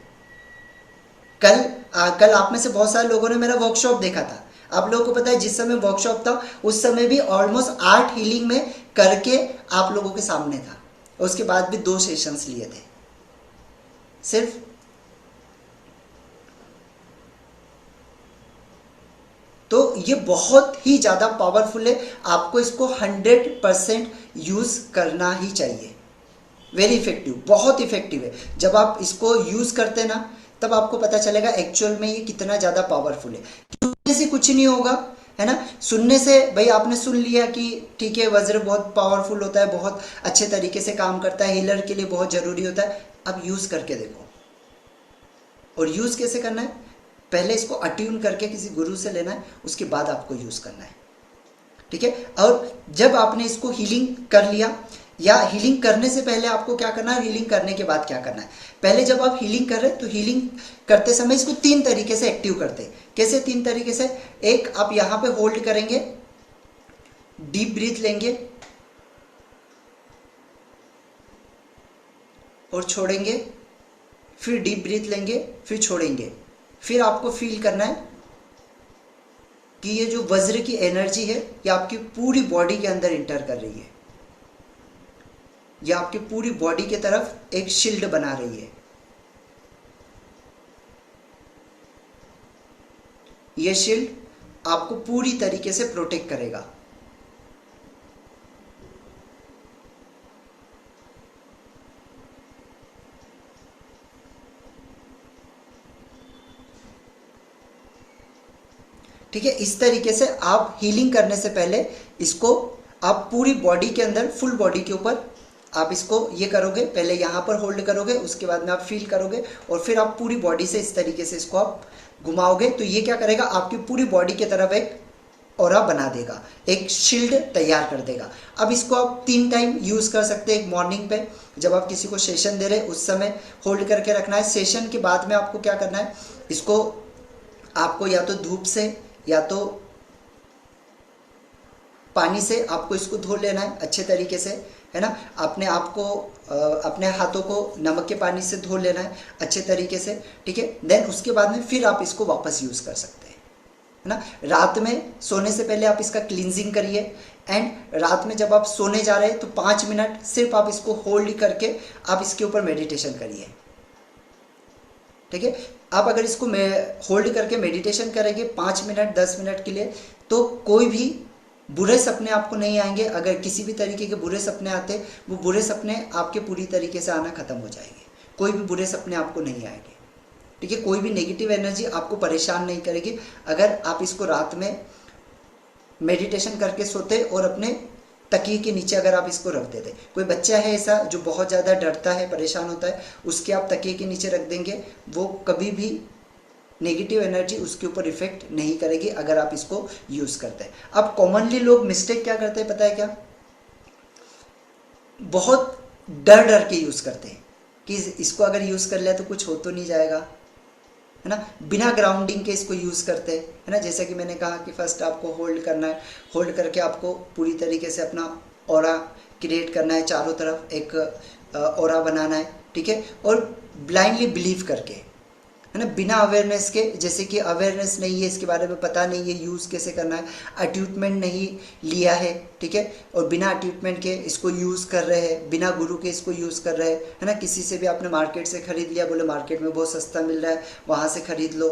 कल आप में से बहुत सारे लोगों ने मेरा वर्कशॉप देखा था। आप लोगों को पता है जिस समय वर्कशॉप था उस समय भी ऑलमोस्ट 8 हीलिंग में करके आप लोगों के सामने था। उसके बाद भी 2 सेशंस लिए थे सिर्फ। तो ये बहुत ही ज़्यादा पावरफुल है, आपको इसको 100% यूज़ करना ही चाहिए। वेरी इफेक्टिव, बहुत इफेक्टिव है। जब आप इसको यूज़ करते हैं ना, तब आपको पता चलेगा एक्चुअल में ये कितना ज़्यादा पावरफुल है। सुनने से कुछ नहीं होगा, है ना। सुनने से भाई आपने सुन लिया कि ठीक है वज्र बहुत पावरफुल होता है, बहुत अच्छे तरीके से काम करता है, हीलर के लिए बहुत ज़रूरी होता है। अब यूज़ करके देखो। और यूज़ कैसे करना है? पहले इसको अट्यून करके किसी गुरु से लेना है, उसके बाद आपको यूज़ करना है, ठीक है। और जब आपने इसको हीलिंग कर लिया, या हीलिंग करने से पहले आपको क्या करना है, हीलिंग करने के बाद क्या करना है। पहले जब आप हीलिंग कर रहे हैं तो हीलिंग करते समय इसको 3 तरीके से एक्टिव करते हैं। कैसे 3 तरीके से? एक, आप यहां पे होल्ड करेंगे, डीप ब्रीथ लेंगे और छोड़ेंगे, फिर डीप ब्रीथ लेंगे, फिर छोड़ेंगे। फिर आपको फील करना है कि ये जो वज्र की एनर्जी है ये आपकी पूरी बॉडी के अंदर इंटर कर रही है, ये आपकी पूरी बॉडी के तरफ एक शील्ड बना रही है। ये शील्ड आपको पूरी तरीके से प्रोटेक्ट करेगा। ठीक है, इस तरीके से आप हीलिंग करने से पहले इसको आप पूरी बॉडी के अंदर, फुल बॉडी के ऊपर आप इसको ये करोगे। पहले यहाँ पर होल्ड करोगे, उसके बाद में आप फील करोगे, और फिर आप पूरी बॉडी से इस तरीके से इसको आप घुमाओगे। तो ये क्या करेगा, आपकी पूरी बॉडी की तरफ एक ऑरा बना देगा, एक शील्ड तैयार कर देगा। अब इसको आप 3 टाइम यूज़ कर सकते हैं। एक मॉर्निंग पे जब आप किसी को सेशन दे रहे हैं उस समय होल्ड करके रखना है। सेशन के बाद में आपको क्या करना है, इसको आपको या तो धूप से या तो पानी से आपको इसको धो लेना है अच्छे तरीके से, है ना। अपने आप को, अपने हाथों को नमक के पानी से धो लेना है अच्छे तरीके से, ठीक है। देन उसके बाद में फिर आप इसको वापस यूज़ कर सकते हैं, है ना। रात में सोने से पहले आप इसका क्लींजिंग करिए, एंड रात में जब आप सोने जा रहे हैं तो 5 मिनट सिर्फ आप इसको होल्ड करके आप इसके ऊपर मेडिटेशन करिए, ठीक है। आप अगर इसको होल्ड करके मेडिटेशन करेंगे 5 मिनट 10 मिनट के लिए, तो कोई भी बुरे सपने आपको नहीं आएंगे। अगर किसी भी तरीके के बुरे सपने आते, वो बुरे सपने आपके पूरी तरीके से आना खत्म हो जाएंगे। कोई भी बुरे सपने आपको नहीं आएंगे, ठीक है। कोई भी नेगेटिव एनर्जी आपको परेशान नहीं करेगी अगर आप इसको रात में मेडिटेशन करके सोते और अपने तकिए के नीचे अगर आप इसको रख देते, कोई बच्चा है ऐसा जो बहुत ज़्यादा डरता है, परेशान होता है, उसके आप तकिए के नीचे रख देंगे, वो कभी भी नेगेटिव एनर्जी उसके ऊपर इफेक्ट नहीं करेगी अगर आप इसको यूज़ करते हैं। अब कॉमनली लोग मिस्टेक क्या करते हैं पता है क्या, बहुत डर डर के यूज़ करते हैं कि इसको अगर यूज़ कर लिया तो कुछ हो तो नहीं जाएगा, है ना, बिना ग्राउंडिंग के इसको यूज़ करते हैं, है ना। जैसा कि मैंने कहा कि फर्स्ट आपको होल्ड करना है, होल्ड करके आपको पूरी तरीके से अपना ऑरा क्रिएट करना है, चारों तरफ एक ऑरा बनाना है, ठीक है, और ब्लाइंडली बिलीव करके, है ना, बिना अवेयरनेस के, जैसे कि अवेयरनेस नहीं है, इसके बारे में पता नहीं है यूज़ कैसे करना है, अट्यूटमेंट नहीं लिया है, ठीक है, और बिना अट्यूटमेंट के इसको यूज़ कर रहे हैं, बिना गुरु के इसको यूज़ कर रहे हैं, है ना, किसी से भी आपने मार्केट से ख़रीद लिया, बोले मार्केट में बहुत सस्ता मिल रहा है वहाँ से ख़रीद लो,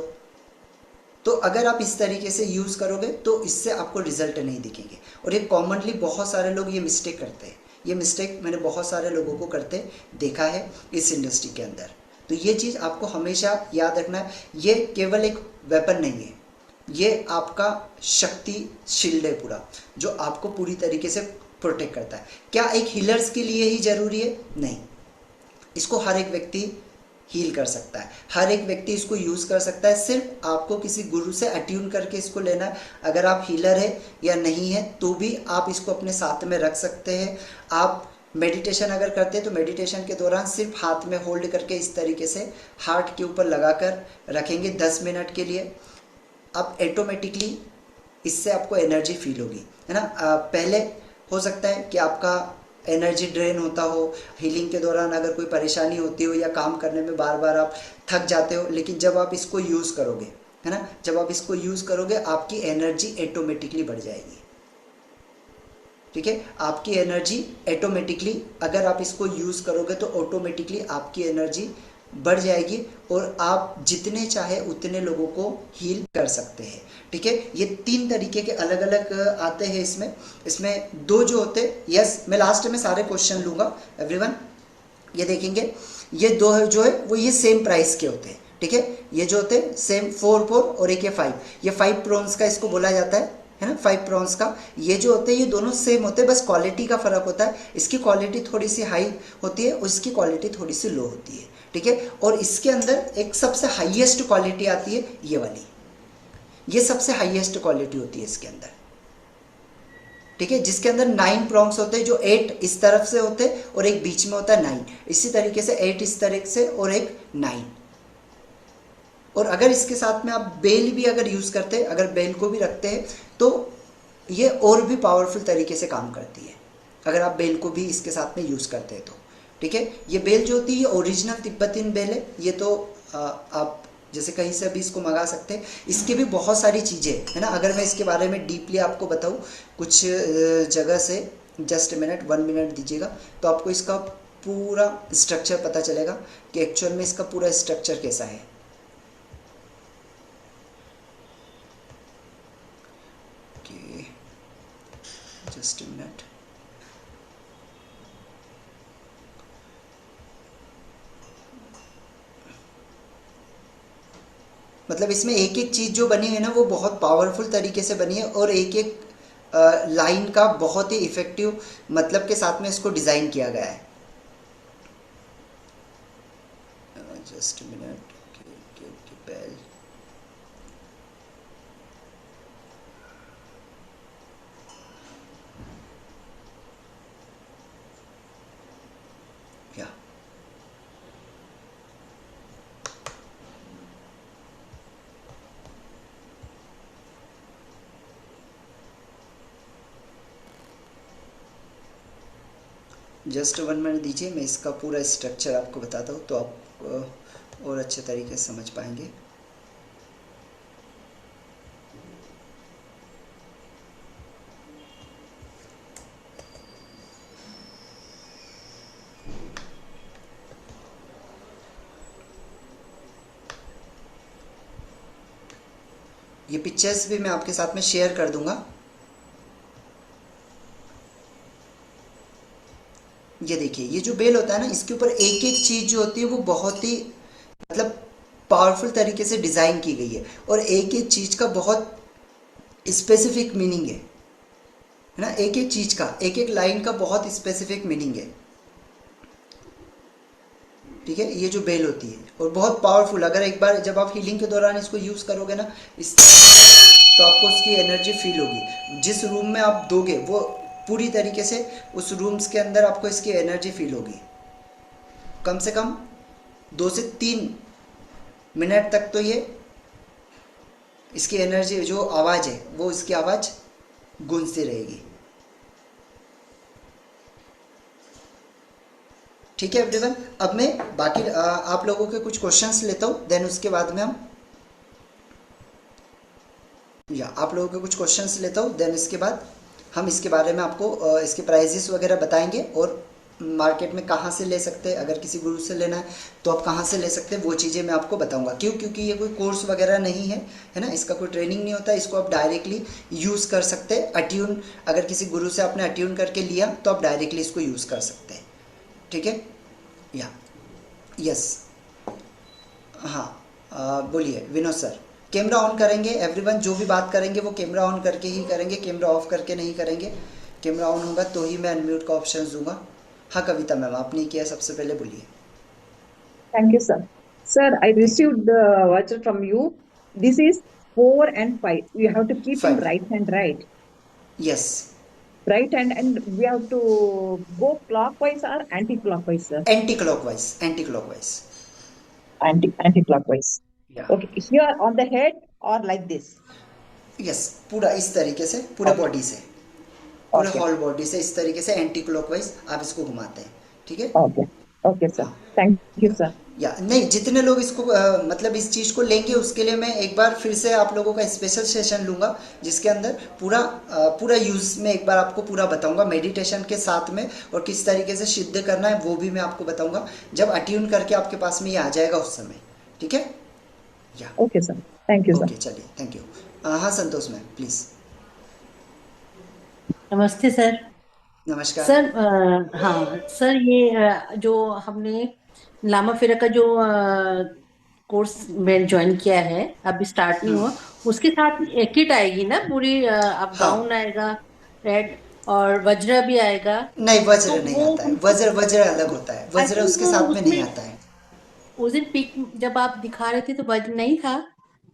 तो अगर आप इस तरीके से यूज़ करोगे तो इससे आपको रिजल्ट नहीं दिखेंगे। और ये कॉमनली बहुत सारे लोग ये मिस्टेक करते हैं, ये मिस्टेक मैंने बहुत सारे लोगों को करते देखा है इस इंडस्ट्री के अंदर। तो ये चीज़ आपको हमेशा याद रखना है, ये केवल एक वेपन नहीं है, ये आपका शक्ति शील्ड है पूरा, जो आपको पूरी तरीके से प्रोटेक्ट करता है। क्या एक हीलर्स के लिए ही ज़रूरी है? नहीं, इसको हर एक व्यक्ति हील कर सकता है, हर एक व्यक्ति इसको यूज़ कर सकता है, सिर्फ आपको किसी गुरु से अट्यून करके इसको लेना है। अगर आप हीलर है या नहीं है तो भी आप इसको अपने साथ में रख सकते हैं। आप मेडिटेशन अगर करते हैं तो मेडिटेशन के दौरान सिर्फ हाथ में होल्ड करके इस तरीके से हार्ट के ऊपर लगाकर रखेंगे 10 मिनट के लिए, अब ऑटोमेटिकली इससे आपको एनर्जी फील होगी, है ना। पहले हो सकता है कि आपका एनर्जी ड्रेन होता हो, हीलिंग के दौरान अगर कोई परेशानी होती हो या काम करने में बार बार आप थक जाते हो, लेकिन जब आप इसको यूज़ करोगे, है ना, जब आप इसको यूज़ करोगे आपकी एनर्जी ऑटोमेटिकली बढ़ जाएगी, ठीक है, आपकी एनर्जी ऑटोमेटिकली, अगर आप इसको यूज़ करोगे तो ऑटोमेटिकली आपकी एनर्जी बढ़ जाएगी और आप जितने चाहे उतने लोगों को हील कर सकते हैं, ठीक है। ये 3 तरीके के अलग अलग आते हैं इसमें 2 जो होते, यस मैं लास्ट में सारे क्वेश्चन लूँगा एवरीवन, ये देखेंगे, ये 2 जो है वो ये सेम प्राइस के होते हैं, ठीक है, ये जो होते हैं सेम 4 और एक ये 5, ये 5 प्रॉन्स का इसको बोला जाता है ना, 5 प्रॉन्स का, ये जो होते हैं ये दोनों सेम होते हैं, बस क्वालिटी का फ़र्क होता है, इसकी क्वालिटी थोड़ी सी हाई होती है और इसकी क्वालिटी थोड़ी सी लो होती है, ठीक है। और इसके अंदर एक सबसे हाईएस्ट क्वालिटी आती है ये वाली, ये सबसे हाईएस्ट क्वालिटी होती है इसके अंदर, ठीक है, जिसके अंदर 9 प्रॉन्स होते हैं, जो 8 इस तरफ से होते हैं और एक बीच में होता है 9, इसी तरीके से 8 इस तरह से और एक 9। और अगर इसके साथ में आप बेल भी अगर यूज़ करते हैं, अगर बेल को भी रखते हैं तो ये और भी पावरफुल तरीके से काम करती है, अगर आप बेल को भी इसके साथ में यूज़ करते हैं तो, ठीक है। ये बेल जो होती है ये ओरिजिनल तिब्बतियन बेल है, ये तो आप जैसे कहीं से भी इसको मंगा सकते हैं, इसके भी बहुत सारी चीज़ें है ना। अगर मैं इसके बारे में डीपली आपको बताऊँ कुछ जगह से, जस्ट मिनट 1 मिनट दीजिएगा, तो आपको इसका पूरा स्ट्रक्चर पता चलेगा कि एक्चुअल में इसका पूरा स्ट्रक्चर कैसा है। जस्ट मिनट, मतलब इसमें एक एक चीज़ जो बनी है ना वो बहुत पावरफुल तरीके से बनी है और एक एक लाइन का बहुत ही इफेक्टिव मतलब के साथ में इसको डिज़ाइन किया गया है। जस्ट मिनट, बेल, या जस्ट 1 मिनट दीजिए, मैं इसका पूरा स्ट्रक्चर आपको बताता हूँ तो आप और अच्छे तरीके से समझ पाएंगे। ये पिक्चर्स भी मैं आपके साथ में शेयर कर दूंगा। ये देखिए, ये जो बेल होता है ना, इसके ऊपर एक एक चीज़ जो होती है वो बहुत ही मतलब पावरफुल तरीके से डिज़ाइन की गई है और एक एक चीज़ का बहुत स्पेसिफिक मीनिंग है। है ना, एक एक चीज का, एक एक लाइन का बहुत स्पेसिफिक मीनिंग है। ठीक है, ये जो बेल होती है और बहुत पावरफुल, अगर एक बार जब आप हीलिंग के दौरान इसको यूज करोगे ना इस, तो आपको उसकी एनर्जी फील होगी। जिस रूम में आप दोगे वो पूरी तरीके से उस रूम्स के अंदर आपको इसकी एनर्जी फील होगी। कम से कम 2 से 3 मिनट तक तो ये इसकी एनर्जी, जो आवाज़ है वो इसकी आवाज़ गूंजती रहेगी। ठीक है एवरीवन, अब मैं बाकी आप लोगों के कुछ क्वेश्चंस लेता हूँ, देन उसके बाद में हम, या आप लोगों के कुछ क्वेश्चंस लेता हूँ, देन इसके बाद हम इसके बारे में आपको इसके प्राइजेस वगैरह बताएंगे, और मार्केट में कहाँ से ले सकते हैं, अगर किसी गुरु से लेना है तो आप कहाँ से ले सकते हैं, वो चीज़ें मैं आपको बताऊंगा। क्यों? क्योंकि ये कोई कोर्स वगैरह नहीं है, है ना, इसका कोई ट्रेनिंग नहीं होता, इसको आप डायरेक्टली यूज़ कर सकते हैं। अट्यून, अगर किसी गुरु से आपने अट्यून करके लिया तो आप डायरेक्टली इसको यूज़ कर सकते हैं। ठीक है, या यस, हाँ, बोलिए विनोद सर। कैमरा ऑन करेंगे एवरीवन, जो भी बात करेंगे वो कैमरा ऑन करके ही करेंगे, कैमरा ऑफ करके नहीं करेंगे। कैमरा ऑन होगा तो ही मैं अनम्यूट का ऑप्शन दूंगा। हाँ कविता मैम, आपने किया सबसे पहले, बोलिए। Thank you, sir. Sir, I thank you. received the voucher from you. This is 4 and 5. You have to keep in 5, right hand, right? Yes, Right hand, and we have to go clockwise or anti-clockwise, sir. Anti clockwise, anti clockwise, Anti-clockwise. या Okay, here on the head or like this. Yes, पूरा इस तरीके से, पूरे Okay, body से, पूरे okay, hall body से इस तरीके से एंटी क्लॉकवाइज आप इसको घुमाते हैं। ठीक है, okay, okay, sir. हाँ, Thank you, sir. या नहीं, जितने लोग इसको मतलब इस चीज़ को लेंगे उसके लिए मैं एक बार फिर से आप लोगों का स्पेशल सेशन लूँगा, जिसके अंदर पूरा यूज़ में एक बार आपको पूरा बताऊँगा मेडिटेशन के साथ में, और किस तरीके से सिद्ध करना है वो भी मैं आपको बताऊँगा जब अट्यून करके आपके पास में ये आ जाएगा उस समय। ठीक है, या Okay, sir. Thank you, sir. Okay, चलिए, थैंक यू। हाँ संतोष मैम प्लीज़। नमस्ते सर। नमस्कार। सर हाँ सर, ये जो हमने लामा फेरा का जो कोर्स में ज्वाइन किया है, अभी स्टार्ट नहीं हुआ, उसके साथ किट आएगी ना पूरी, अब हाँ, गाउन आएगा रेड, और वज्र भी आएगा। नहीं तो वज्र नहीं वो आता है, हमको, वज्र वज्र अलग होता है, आई वज्र थिंक उसके वो साथ में नहीं उसमें आता है। उस दिन पिक जब आप दिखा रहे थे तो वज्र नहीं था।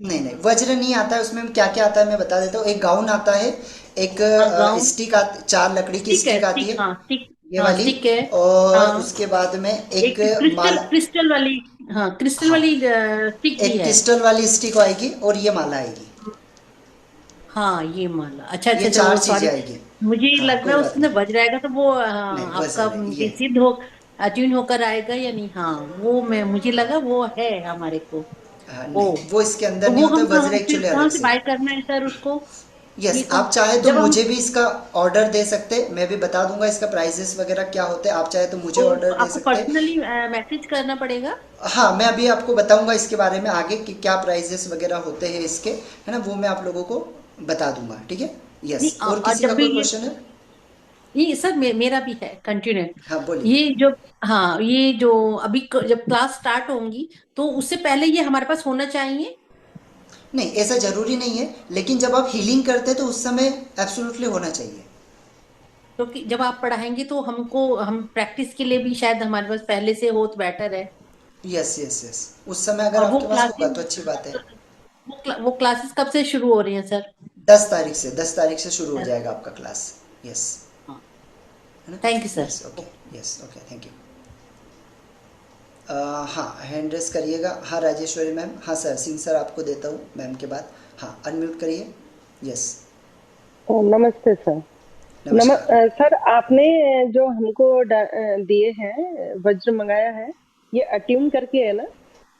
नहीं नहीं, वज्र नहीं आता है उसमें। क्या क्या आता है मैं बता देता हूँ। एक गाउन आता है, एक हाँ गाउन, स्टिक आती, 4 लकड़ी की स्टिक है, स्टिक आती स्टिक, है, हाँ स्टिक, ये हाँ वाली, स्टिक है। और हाँ, उसके बाद में एक एक क्रिस्टल माला, क्रिस्टल वाली, हाँ क्रिस्टल हाँ, वाली स्टिक भी एक है। क्रिस्टल वाली स्टिक आएगी और ये माला आएगी। हाँ ये माला, अच्छा ये अच्छा अच्छा, 4 वो चीजें सॉरी, आएगी। मुझे हाँ लग कोई रहा है बात उसके अंदर नहीं, बज रहेगा, तो वो नहीं आपका वज्र नहीं ये, सिद्ध हो, अट्यून होकर आएगा या नहीं। हाँ वो मैं, मुझे हाँ लगा वो है हमारे को। हाँ, ओ, नहीं वो इसके अंदर तो नहीं वो होता, हम वज्र कहाँ फिर एक्चुअली कहाँ अलग से से। बाय करना है सर उसको? यस, ये तो आप चाहे तो जब हम, मुझे भी इसका ऑर्डर दे सकते हैं, मैं भी बता दूंगा इसका प्राइजेस वगैरह क्या होते हैं। आप चाहे तो मुझे तो ऑर्डर दे आपको सकते हैं। पर्सनली मैसेज करना पड़ेगा। हाँ, मैं अभी आपको बताऊंगा इसके बारे में आगे कि क्या प्राइजेस वगैरह होते हैं इसके, है ना, वो मैं आप लोगों को बता दूंगा। ठीक है, नहीं यस, और और किसी का जब भी कोई ये, क्वेश्चन है? ये सर मेरा भी है कंटिन्यू। हाँ बोलिए। ये जो, हाँ ये जो अभी जब क्लास स्टार्ट होंगी तो उससे पहले ये हमारे पास होना चाहिए। नहीं ऐसा जरूरी नहीं है, लेकिन जब आप हीलिंग करते हैं तो उस समय एब्सोल्युटली होना चाहिए। क्योंकि जब आप पढ़ाएंगे तो हमको, हम प्रैक्टिस के लिए भी शायद हमारे पास पहले से हो तो बेटर है। यस यस यस, उस समय अगर और वो आपके पास होगा क्लासेस, तो अच्छी बात है। वो क्लासेस कब से शुरू हो रही हैं सर? 10 तारीख से, 10 तारीख से शुरू हो जाएगा आपका क्लास। यस, हाँ, है ना, thank you sir. Yes okay, yes okay, thank you. हाँ हैंड रेस करिएगा। हाँ राजेश्वरी मैम, हाँ सर, सिंह सर आपको देता हूँ मैम के बाद। हाँ अनम्यूट करिए। यस, नमस्ते सर। नमस्कार। सर आपने जो हमको दिए हैं वज्र मंगाया है, ये अट्यून करके है ना?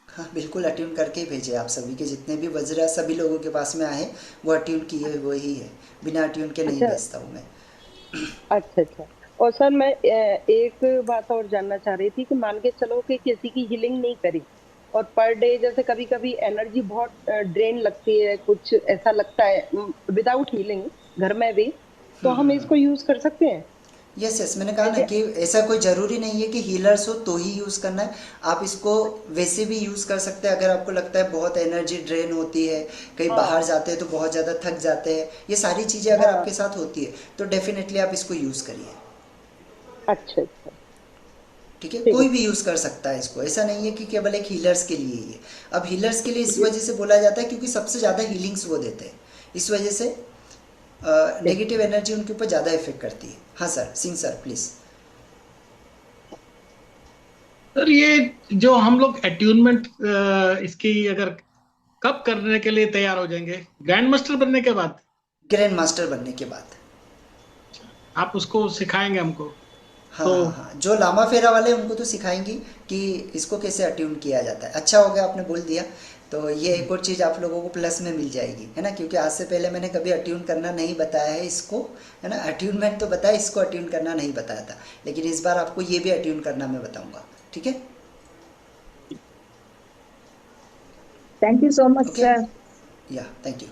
हाँ बिल्कुल, अट्यून करके ही भेजे। आप सभी के जितने भी वज्र सभी लोगों के पास में आए वो अट्यून किए हुए ही है, बिना अट्यून के नहीं अच्छा भेजता हूँ मैं। अच्छा अच्छा। और सर मैं एक बात और जानना चाह रही थी कि मान के चलो कि किसी की हीलिंग नहीं करी और पर डे जैसे कभी कभी एनर्जी बहुत ड्रेन लगती है, कुछ ऐसा लगता है विदाउट हीलिंग घर में भी, तो हम इसको यूज कर सकते हैं? यस यस, मैंने कहा ना जैसे कि ऐसा कोई ज़रूरी नहीं है कि हीलर्स हो तो ही यूज़ करना है। आप इसको वैसे भी यूज़ कर सकते हैं, अगर आपको लगता है बहुत एनर्जी ड्रेन होती है, कहीं हाँ बाहर जाते हैं तो बहुत ज़्यादा थक जाते हैं, ये सारी चीज़ें अगर हाँ। आपके साथ होती है तो डेफिनेटली आप इसको यूज़ करिए। अच्छा अच्छा। ठीक है, ठीक है। कोई भी यूज़ कर सकता है इसको, ऐसा नहीं है कि केवल एक हीलर्स के लिए ही है। अब हीलर्स के लिए इस वजह से बोला जाता है क्योंकि सबसे ज़्यादा हीलिंग्स वो देते हैं, इस वजह से ठीक। नेगेटिव एनर्जी उनके ऊपर ज़्यादा इफेक्ट करती है। हाँ sir, Singh sir please. Sir ये जो हम लोग अट्यूनमेंट इसकी अगर कब करने के लिए तैयार हो जाएंगे? ग्रैंड मास्टर बनने के बाद? ग्रैंड मास्टर बनने के बाद। आप उसको सिखाएंगे हमको? हाँ तो हाँ हाँ, जो लामा फेरा वाले उनको तो सिखाएंगी कि इसको कैसे अट्यून किया जाता है। अच्छा हो गया आपने बोल दिया, तो ये एक और चीज़ आप लोगों को प्लस में मिल जाएगी, है ना, क्योंकि आज से पहले मैंने कभी अट्यून करना नहीं बताया है इसको, है ना। अट्यूनमेंट तो बताया, इसको अट्यून करना नहीं बताया था, लेकिन इस बार आपको ये भी अट्यून करना मैं बताऊंगा। ठीक है, Thank you so much, okay, sir. या थैंक यू।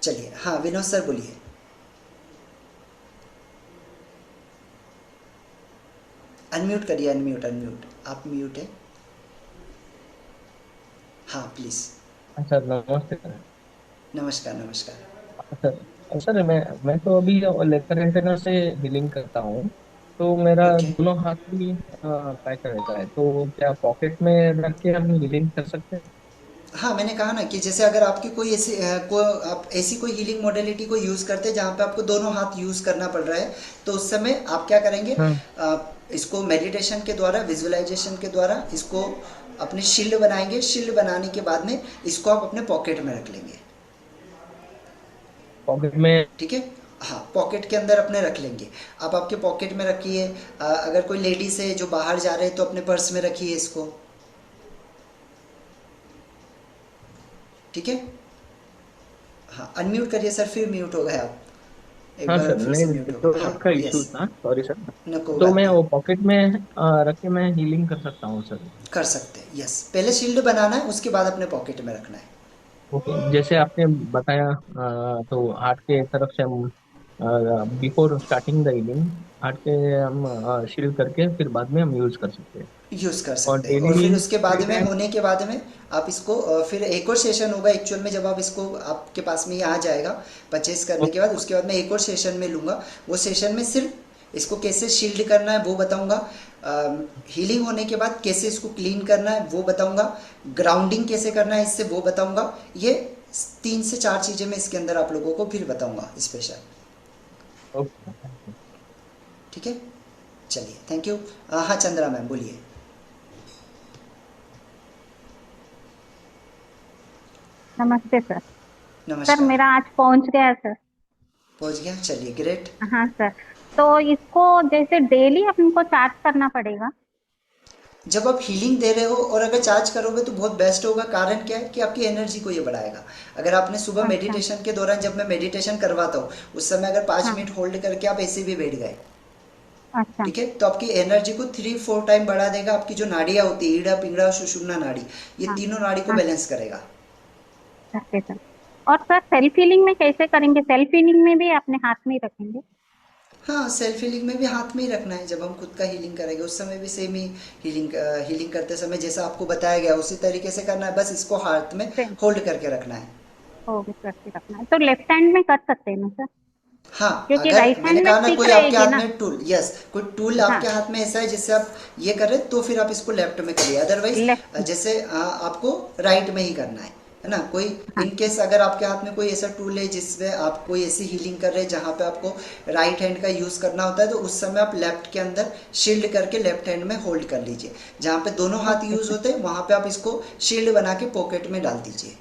चलिए, हाँ विनोद सर बोलिए। अनम्यूट करिए, अनम्यूट अनम्यूट, आप म्यूट है। हाँ प्लीज़। सर नमस्ते सर। नमस्कार नमस्कार। सर मैं तो अभी लेकर एंटेना से हीलिंग करता हूँ। तो मेरा ओके, दोनों हाथ भी पैक रहता है, तो क्या पॉकेट में रख के हम हीलिंग कर सकते हैं? हाँ मैंने कहा ना कि जैसे अगर आपकी कोई ऐसी आप ऐसी कोई हीलिंग मोडेलिटी को यूज़ करते हैं जहाँ पे आपको दोनों हाथ यूज़ करना पड़ रहा है, तो उस समय आप क्या करेंगे, हाँ। इसको मेडिटेशन के द्वारा, विजुअलाइजेशन के द्वारा इसको अपने शील्ड बनाएंगे। शील्ड बनाने के बाद में इसको आप अपने पॉकेट में रख लेंगे। पॉकेट में। ठीक है, हाँ पॉकेट के अंदर अपने रख लेंगे। आप आपके पॉकेट में रखिए। अगर कोई लेडीज़ है जो बाहर जा रहे हैं तो अपने पर्स में रखिए इसको। ठीक है, हाँ अनम्यूट करिए सर, फिर म्यूट हो गए आप, एक हाँ बार सर, फिर नहीं से म्यूट हो गए। हाँ नेटवर्क का यस, इशू था, सॉरी सर। न कोई तो बात मैं नहीं, वो पॉकेट में रख के मैं हीलिंग कर सकता हूँ सर? कर सकते हैं। यस, पहले शील्ड बनाना है, उसके बाद अपने पॉकेट में रखना है। ओके, जैसे आपने बताया तो हार्ट के तरफ से हम before starting the healing heart के हम शील्ड करके फिर बाद में हम यूज कर सकते हैं। यूज़ कर और सकते हैं, और डेली फिर उसके बाद फ्री में, टाइम। होने के बाद में आप इसको फिर एक और सेशन होगा एक्चुअल में, जब आप इसको आपके पास में ये आ जाएगा परचेज करने के बाद, उसके बाद मैं एक और सेशन में लूँगा। वो सेशन में सिर्फ इसको कैसे शील्ड करना है वो बताऊँगा, हीलिंग होने के बाद कैसे इसको क्लीन करना है वो बताऊँगा, ग्राउंडिंग कैसे करना है इससे वो बताऊँगा। ये 3 से 4 चीज़ें मैं इसके अंदर आप लोगों को फिर बताऊँगा स्पेशल। ओके। ठीक है, चलिए थैंक यू। हाँ चंद्रा मैम बोलिए। नमस्ते सर। सर नमस्कार। मेरा आज पहुंच गया है सर। पहुंच गया, चलिए ग्रेट। हाँ सर। तो इसको जैसे डेली हमको चार्ज करना पड़ेगा? जब आप हीलिंग दे रहे हो और अगर चार्ज करोगे तो बहुत बेस्ट होगा। कारण क्या है कि आपकी एनर्जी को ये बढ़ाएगा। अगर आपने सुबह अच्छा। मेडिटेशन के दौरान, जब मैं मेडिटेशन करवाता हूँ उस समय अगर 5 मिनट हाँ। होल्ड करके आप ऐसे भी बैठ गए, अच्छा। ठीक है, तो आपकी एनर्जी को 3-4 टाइम बढ़ा देगा। आपकी जो नाड़ियाँ होती है, ईड़ा पिंगड़ा सुषुम्ना नाड़ी, ये हाँ। तीनों नाड़ी को हाँ। बैलेंस करेगा। Okay sir. और सर सेल्फ हीलिंग में कैसे करेंगे? सेल्फ हीलिंग में भी अपने हाथ में ही रखेंगे? हाँ, सेल्फ हीलिंग में भी हाथ में ही रखना है। जब हम खुद का हीलिंग करेंगे उस समय भी सेम ही हीलिंग करते समय जैसा आपको बताया गया उसी तरीके से करना है, बस इसको हाथ में सेम। होल्ड करके रखना है। ओके, करके रखना है। तो लेफ्ट हैंड में कर सकते हैं ना सर? हाँ, क्योंकि अगर राइट मैंने हैंड में कहा ना स्टिक कोई आपके रहेगी हाथ ना। में टूल, यस, कोई टूल हाँ। आपके हाथ में ऐसा है जिससे आप ये कर रहे हैं तो फिर आप इसको लेफ्ट में करिए। Otherwise left. जैसे आपको राइट में ही करना है ना। कोई हाँ। इन केस अगर आपके हाथ में कोई ऐसा टूल है जिसमें आप कोई ऐसी हीलिंग कर रहे हैं जहाँ पे आपको राइट हैंड का यूज़ करना होता है, तो उस समय आप लेफ्ट के अंदर शील्ड करके लेफ्ट हैंड में होल्ड कर लीजिए। जहाँ पे दोनों हाथ ओके यूज़ सर। होते हैं वहाँ पे आप इसको शील्ड बना के पॉकेट में डाल दीजिए।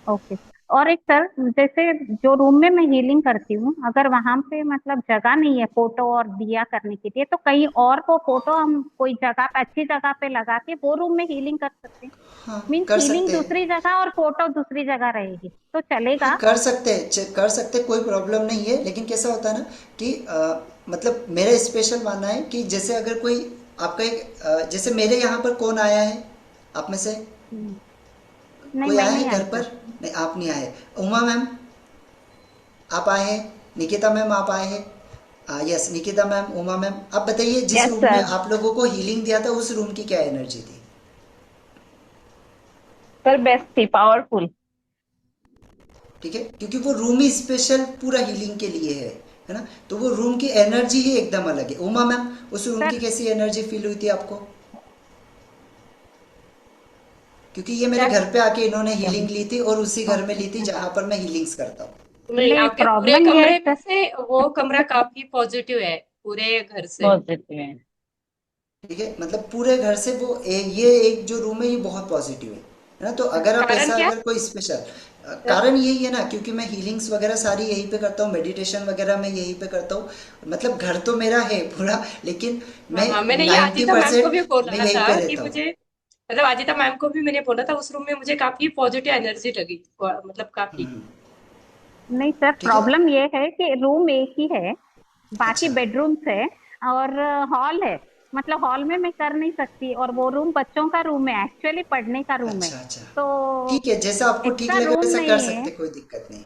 ओके। और एक सर, जैसे जो रूम में मैं हीलिंग करती हूँ, अगर वहां पे मतलब जगह नहीं है फोटो और दिया करने के लिए, तो कहीं और को फोटो हम कोई जगह पे, अच्छी जगह पे लगा के वो रूम में हीलिंग कर सकते हैं? हाँ मीन्स कर हीलिंग सकते हैं। दूसरी जगह और फोटो दूसरी जगह रहेगी तो हाँ चलेगा? कर सकते हैं, कर सकते हैं, कोई प्रॉब्लम नहीं है। लेकिन कैसा होता है ना कि मतलब मेरा स्पेशल मानना है कि जैसे अगर कोई आपका एक जैसे मेरे यहाँ पर कौन आया है आप में से? हम्म, नहीं कोई मैं आया है नहीं घर आई पर? सर। नहीं, आप नहीं आए। उमा मैम आप आए हैं, निकिता मैम आप आए हैं, yes Nikita ma'am, Uma ma'am, आप बताइए जिस Yes, रूम में sir. आप लोगों को हीलिंग दिया था उस रूम की क्या एनर्जी थी? सर बेस्ट थी, पावरफुल। ठीक है, क्योंकि वो रूम ही स्पेशल पूरा हीलिंग के लिए है ना, तो वो रूम की एनर्जी ही एकदम अलग है। उमा मैम, उस रूम की सर कैसी एनर्जी फील हुई थी आपको? क्योंकि ये मेरे क्या घर पे आके इन्होंने हीलिंग ली थी और उसी घर में ली थी जहां पर मैं हीलिंग्स करता हूँ। नहीं, नहीं, आपके पूरे प्रॉब्लम ये कमरे है से वो कमरा काफी पॉजिटिव है, पूरे घर से। पॉजिटिव है। ठीक है, मतलब पूरे घर से वो ये एक जो रूम है ये बहुत पॉजिटिव है ना। तो अगर आप कारण ऐसा क्या अगर कोई स्पेशल सर? कारण यही है ना, क्योंकि मैं हीलिंग्स वगैरह सारी यहीं पे करता हूँ, मेडिटेशन वगैरह मैं यहीं पे करता हूँ, मतलब घर तो मेरा है पूरा, लेकिन हाँ मैं हाँ, मैंने ये आजिता मैम को 90% भी मैं बोला यहीं था पे कि रहता हूँ। मुझे, मतलब आजिता मैम को भी मैंने बोला था, उस रूम में मुझे काफी पॉजिटिव एनर्जी लगी, मतलब काफी। हम्म, नहीं सर, ठीक है, प्रॉब्लम ये है कि रूम एक ही है, बाकी अच्छा बेडरूम्स है और हॉल है। मतलब हॉल में मैं कर नहीं सकती, और वो रूम बच्चों का रूम है, एक्चुअली पढ़ने का रूम है, अच्छा अच्छा, तो ठीक है, जैसा आपको ठीक एक्स्ट्रा लगे रूम वैसा कर नहीं है। सकते, कोई दिक्कत नहीं।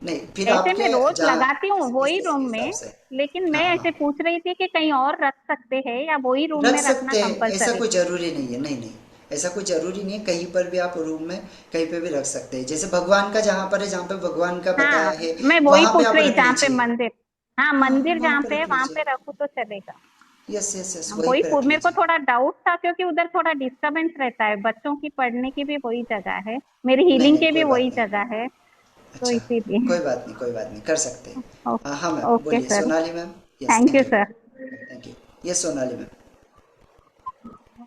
नहीं फिर ऐसे मैं आपके रोज जहाँ लगाती हूँ वही इस रूम हिसाब में, से, लेकिन मैं हाँ ऐसे हाँ पूछ रही थी कि कहीं और रख सकते हैं या वही रूम रख में रखना सकते हैं, ऐसा कंपलसरी। कोई जरूरी नहीं है, नहीं नहीं, ऐसा कोई जरूरी नहीं है, कहीं पर भी आप रूम में कहीं पे भी रख सकते हैं, जैसे भगवान का जहाँ पर है, जहाँ पे भगवान का बताया हाँ, है मैं वही वहां पे पूछ आप रही रख जहाँ पे लीजिए। मंदिर, हाँ हाँ मंदिर वहां जहाँ पे पे है रख वहां लीजिए, पे रखूँ तो चलेगा। यस यस यस, हाँ, वहीं वही पे रख मेरे को लीजिए। थोड़ा डाउट था क्योंकि उधर थोड़ा डिस्टरबेंस रहता है, बच्चों की पढ़ने की भी वही जगह है, मेरी नहीं हीलिंग नहीं की भी कोई बात वही नहीं, जगह है, तो अच्छा, इसीलिए। कोई बात नहीं, कोई बात नहीं, कर सकते हैं। हाँ हाँ मैम, ओके बोलिए sir, Sonali ma'am. Yes thank thank you you, sir. Thank you. Yes Sonali ma'am.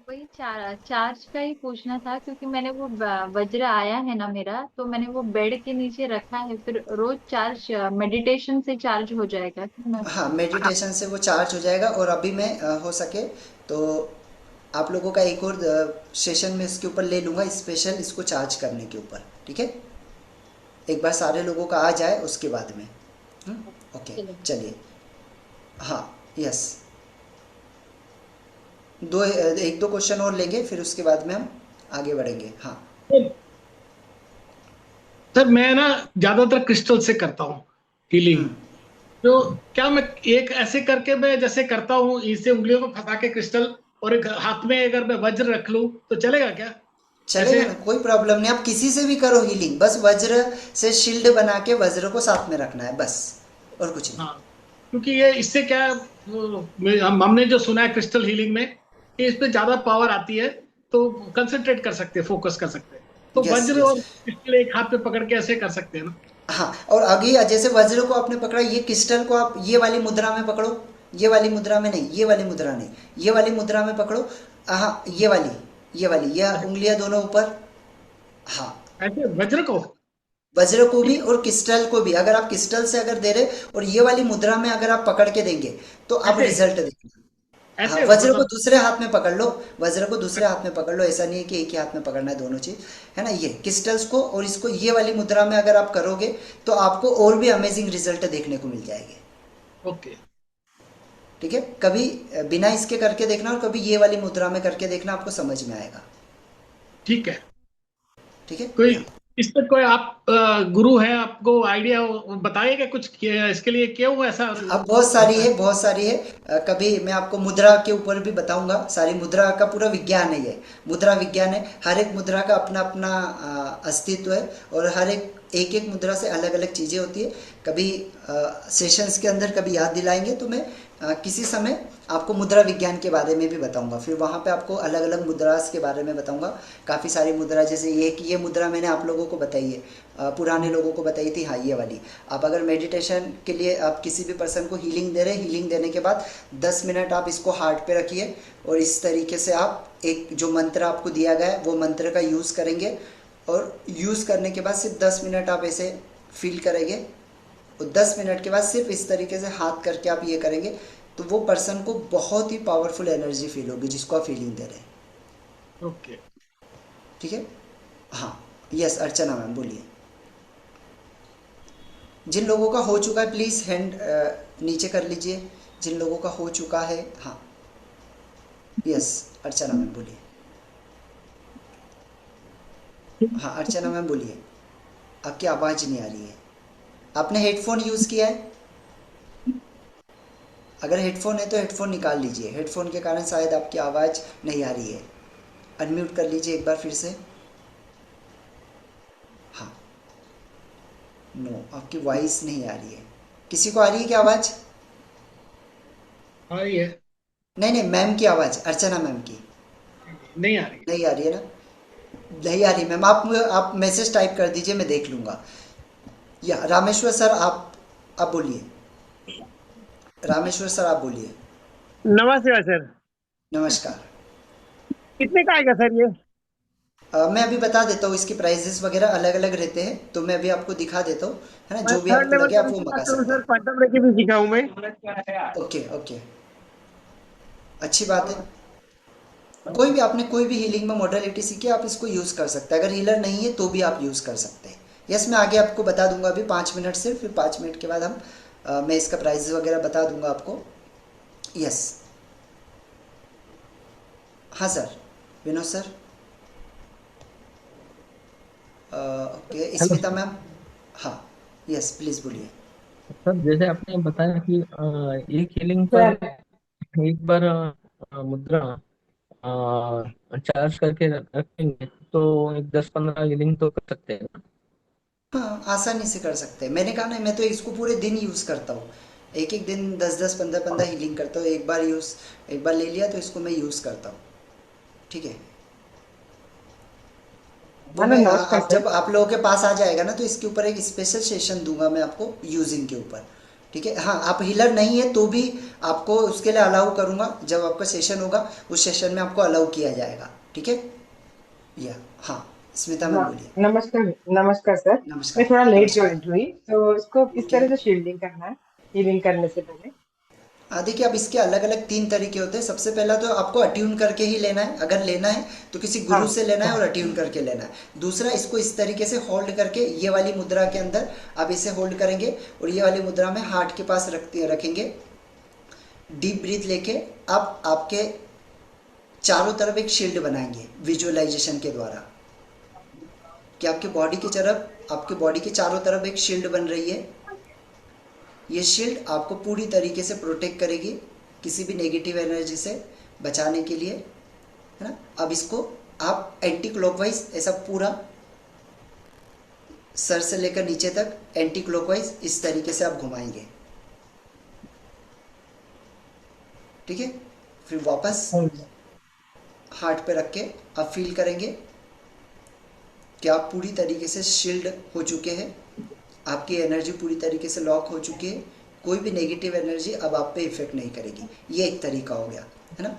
वही चार्ज का ही पूछना था, क्योंकि मैंने वो वज्र आया है ना मेरा, तो मैंने वो बेड के नीचे रखा है, फिर रोज चार्ज मेडिटेशन से चार्ज हो जाएगा कि मैं? हाँ मेडिटेशन से वो चार्ज हो जाएगा, और अभी मैं हो सके तो आप लोगों का एक और सेशन में इसके ऊपर ले लूँगा स्पेशल, इसको चार्ज करने के ऊपर, ठीक है, एक बार सारे लोगों का आ जाए उसके बाद में। हम्म, ओके चलो। चलिए, हाँ यस, दो एक दो क्वेश्चन और लेंगे फिर उसके बाद में हम आगे बढ़ेंगे। हाँ सर मैं ना ज्यादातर क्रिस्टल से करता हूँ हीलिंग। हम्म, तो क्या मैं एक ऐसे करके मैं जैसे करता हूँ, इसे उंगलियों को फंसा के क्रिस्टल, और एक हाथ में अगर मैं वज्र रख लूं तो चलेगा क्या ऐसे? चलेगा ना, कोई प्रॉब्लम नहीं, आप किसी से भी करो हीलिंग, बस वज्र से शील्ड बना के वज्र को साथ में रखना है बस, और कुछ नहीं। हाँ, क्योंकि ये इससे क्या है, हमने जो सुना है क्रिस्टल हीलिंग में कि इस पे ज्यादा पावर आती है, तो कंसंट्रेट कर सकते हैं, फोकस कर सकते हैं। तो यस वज्र यस, और क्रिस्टल एक हाथ पे पकड़ के ऐसे कर सकते हैं ना? हाँ, और आगे जैसे वज्र को आपने पकड़ा, ये क्रिस्टल को आप ये वाली मुद्रा में पकड़ो, ये वाली मुद्रा में नहीं, ये वाली मुद्रा नहीं, ये वाली मुद्रा में पकड़ो, हाँ ये वाली, ये वाली, ये उंगलियां दोनों ऊपर, हाँ, ऐसे वज्र को? वज्र को भी ठीक और क्रिस्टल को भी, अगर आप क्रिस्टल से अगर दे रहे और ये वाली मुद्रा में अगर आप पकड़ के देंगे तो है, आप ऐसे रिजल्ट देखना। हाँ ऐसे वज्र को मतलब। दूसरे हाथ में पकड़ लो, वज्र को दूसरे हाथ में पकड़ लो, ऐसा नहीं है कि एक ही हाथ में पकड़ना है, दोनों चीज है ना, ये क्रिस्टल्स को और इसको ये वाली मुद्रा में अगर आप करोगे तो आपको और भी अमेजिंग रिजल्ट देखने को मिल जाएंगे। ओके, ठीक है, कभी बिना इसके करके देखना और कभी ये वाली मुद्रा में करके देखना, आपको समझ में आएगा। ठीक है। ठीक है, कोई या इस पर कोई आप गुरु हैं, आपको आइडिया बताइएगा कुछ किया इसके लिए, क्यों ऐसा अब बहुत सारी होता है? है, बहुत सारी है, कभी मैं आपको मुद्रा के ऊपर भी बताऊंगा, सारी मुद्रा का पूरा विज्ञान है, ये मुद्रा विज्ञान है, हर एक मुद्रा का अपना अपना अस्तित्व है, और हर एक एक मुद्रा से अलग अलग चीज़ें होती है। कभी सेशंस के अंदर कभी याद दिलाएंगे तो मैं किसी समय आपको मुद्रा विज्ञान के बारे में भी बताऊंगा, फिर वहाँ पे आपको अलग अलग मुद्रास के बारे में बताऊंगा, काफ़ी सारी मुद्रा, जैसे ये मुद्रा मैंने आप लोगों को बताई है, पुराने लोगों को बताई थी, हाँ ये वाली। आप अगर मेडिटेशन के लिए आप किसी भी पर्सन को हीलिंग दे रहे हैं, हीलिंग देने के बाद 10 मिनट आप इसको हार्ट पे रखिए, और इस तरीके से आप एक जो मंत्र आपको दिया गया है वो मंत्र का यूज़ करेंगे, और यूज़ करने के बाद सिर्फ 10 मिनट आप ऐसे फील करेंगे, और 10 मिनट के बाद सिर्फ इस तरीके से हाथ करके आप ये करेंगे, तो वो पर्सन को बहुत ही पावरफुल एनर्जी फील होगी जिसको आप फीलिंग दे रहे हैं। ओके। ठीक है, हाँ यस अर्चना मैम बोलिए। जिन लोगों का हो चुका है प्लीज़ हैंड नीचे कर लीजिए, जिन लोगों का हो चुका है। हाँ यस अर्चना मैम बोलिए। हाँ अर्चना मैम बोलिए, आपकी आवाज़ नहीं आ रही है, आपने हेडफोन यूज़ किया है? अगर हेडफोन है तो हेडफोन निकाल लीजिए, हेडफोन के कारण शायद आपकी आवाज़ नहीं आ रही है। अनम्यूट कर लीजिए एक बार फिर से। हाँ, नो, आपकी वॉइस नहीं आ रही है। किसी को आ रही है क्या आवाज़? हाँ ये नहीं नहीं, मैम की आवाज़, अर्चना मैम की नहीं आ रही है। नहीं आ रही है ना? नहीं आ रही मैम, आप मैसेज टाइप कर दीजिए, मैं देख लूँगा। या रामेश्वर सर, आप बोलिए। रामेश्वर सर आप बोलिए। नमस्ते सर। नमस्कार। कितने का आएगा सर ये? मैं अभी बता देता हूँ, इसके प्राइजेस वगैरह अलग अलग रहते हैं, तो मैं अभी आपको दिखा देता हूँ, है ना? मैं जो भी थर्ड आपको लेवल लगे पर आप भी वो सीखा मंगा हूँ सकते सर, हैं। क्वांटम रेकी भी सीखा हूँ मैं। ओके ओके, अच्छी बात है। कोई भी आपने कोई भी हीलिंग में मॉडलिटी सीखी, आप इसको यूज़ कर सकते हैं। अगर हीलर नहीं है तो भी आप यूज़ कर सकते हैं। यस, मैं आगे आपको बता दूंगा अभी 5 मिनट से, फिर 5 मिनट के बाद मैं इसका प्राइस वगैरह बता दूंगा आपको। यस, हाँ sir, Vinod sir. Okay, hello Smita sir. Ma'am. हाँ, यस प्लीज़ बोलिए। सर जैसे आपने बताया कि एक हीलिंग पर सर एक बार मुद्रा चार्ज करके रखेंगे तो एक 10-15 हीलिंग तो कर सकते हैं। हाँ, आसानी से कर सकते हैं। मैंने कहा ना, मैं तो इसको पूरे दिन यूज़ करता हूँ। एक एक दिन 10-10, 15-15 हीलिंग करता हूँ। एक बार ले लिया तो इसको मैं यूज़ करता हूँ। ठीक है, वो हेलो, मैं नमस्कार आप सर। जब आप लोगों के पास आ जाएगा ना, तो इसके ऊपर एक स्पेशल सेशन दूंगा मैं आपको यूजिंग के ऊपर। ठीक है, हाँ, आप हीलर नहीं है तो भी आपको उसके लिए अलाउ करूंगा। जब आपका सेशन होगा उस सेशन में आपको अलाउ किया जाएगा। ठीक है, या हाँ, स्मिता मैम हाँ, बोलिए। नमस्कार नमस्कार सर। मैं नमस्कार। थोड़ा लेट नमस्कार। ज्वाइन हुई, तो इसको इस ओके। तरह से शील्डिंग करना है, हीलिंग करने से पहले। देखिए, अब इसके अलग अलग 3 तरीके होते हैं। सबसे पहला तो आपको अट्यून करके ही लेना है, अगर लेना है तो किसी हाँ गुरु से लेना है हाँ और अट्यून करके लेना है। दूसरा, इसको इस तरीके से होल्ड करके, ये वाली मुद्रा के अंदर आप इसे होल्ड करेंगे और ये वाली मुद्रा में हार्ट के पास रखेंगे। डीप ब्रीथ लेके आप आपके चारों तरफ एक शील्ड बनाएंगे विजुअलाइजेशन के द्वारा, कि आपके बॉडी के चारों तरफ एक शील्ड बन रही है। ये शील्ड आपको पूरी तरीके से प्रोटेक्ट करेगी, किसी भी नेगेटिव एनर्जी से बचाने के लिए, है ना? अब इसको आप एंटी क्लॉकवाइज ऐसा पूरा सर से लेकर नीचे तक एंटी क्लॉकवाइज इस तरीके से आप घुमाएंगे। ठीक है, फिर वापस हाँ। हार्ट पे रख के आप फील करेंगे कि आप पूरी तरीके से शील्ड हो चुके हैं, आपकी एनर्जी पूरी तरीके से लॉक हो चुकी है, कोई भी नेगेटिव एनर्जी अब आप पे इफेक्ट नहीं करेगी। ये एक तरीका हो गया, है ना?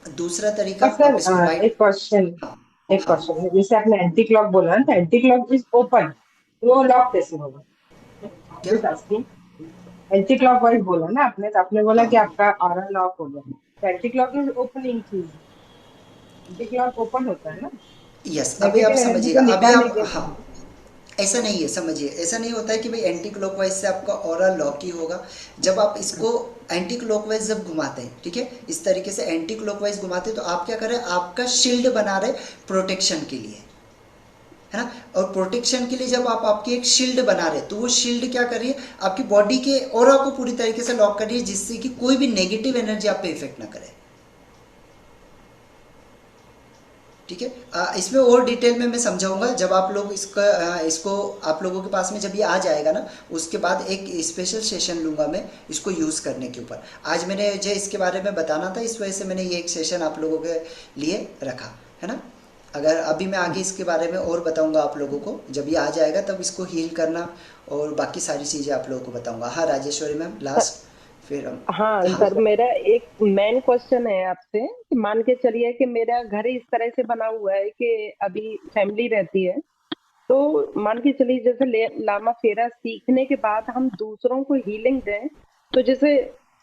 दूसरा तरीका, और सर आप इसको एक लाइट। क्वेश्चन हाँ एक हाँ, क्वेश्चन है, जैसे आपने एंटी क्लॉक बोला ना, एंटी क्लॉक इज ओपन, तो वो लॉक कैसे होगा? क्या? Just asking. Anti clock wise बोला ना आपने, तो आपने बोला हाँ, कि आपका ऑरा लॉक हो गया, तो एंटी क्लॉक इज ओपनिंग चीज, एंटी क्लॉक ओपन होता है ना, यस, अभी आप नेगेटिव एनर्जी समझिएगा, को अभी निकालने आप, के हाँ, लिए। ऐसा नहीं है, समझिए, ऐसा नहीं होता है कि भाई एंटी क्लॉकवाइज से आपका ऑरा लॉक ही होगा। जब आप इसको एंटी क्लॉकवाइज जब घुमाते हैं, ठीक है, इस तरीके से एंटी क्लॉकवाइज घुमाते हैं, तो आप क्या करें, आपका शील्ड बना रहे प्रोटेक्शन के लिए, है ना? और प्रोटेक्शन के लिए जब आप आपकी एक शील्ड बना रहे, तो वो शील्ड क्या कर रही है, आपकी बॉडी के ऑरा को पूरी तरीके से लॉक कर रही है, जिससे कि कोई भी नेगेटिव एनर्जी आप पे इफेक्ट ना करे। ठीक है, इसमें और डिटेल में मैं समझाऊंगा जब आप लोग इसको आप लोगों के पास में जब ये आ जाएगा ना, उसके बाद एक स्पेशल सेशन लूंगा मैं इसको यूज़ करने के ऊपर। आज मैंने जो इसके बारे में बताना था, इस वजह से मैंने ये एक सेशन आप लोगों के लिए रखा, है ना? अगर अभी मैं आगे इसके बारे में और बताऊंगा आप लोगों को, जब ये आ जाएगा तब इसको हील करना और बाकी सारी चीज़ें आप लोगों को बताऊंगा। हाँ, राजेश्वरी मैम लास्ट, फिर हम। हाँ हाँ सर, मेरा एक मेन क्वेश्चन है आपसे कि मान के चलिए कि मेरा घर इस तरह से बना हुआ है कि अभी फैमिली रहती है, तो मान के चलिए जैसे लामा फेरा सीखने के बाद हम दूसरों को हीलिंग दें, तो जैसे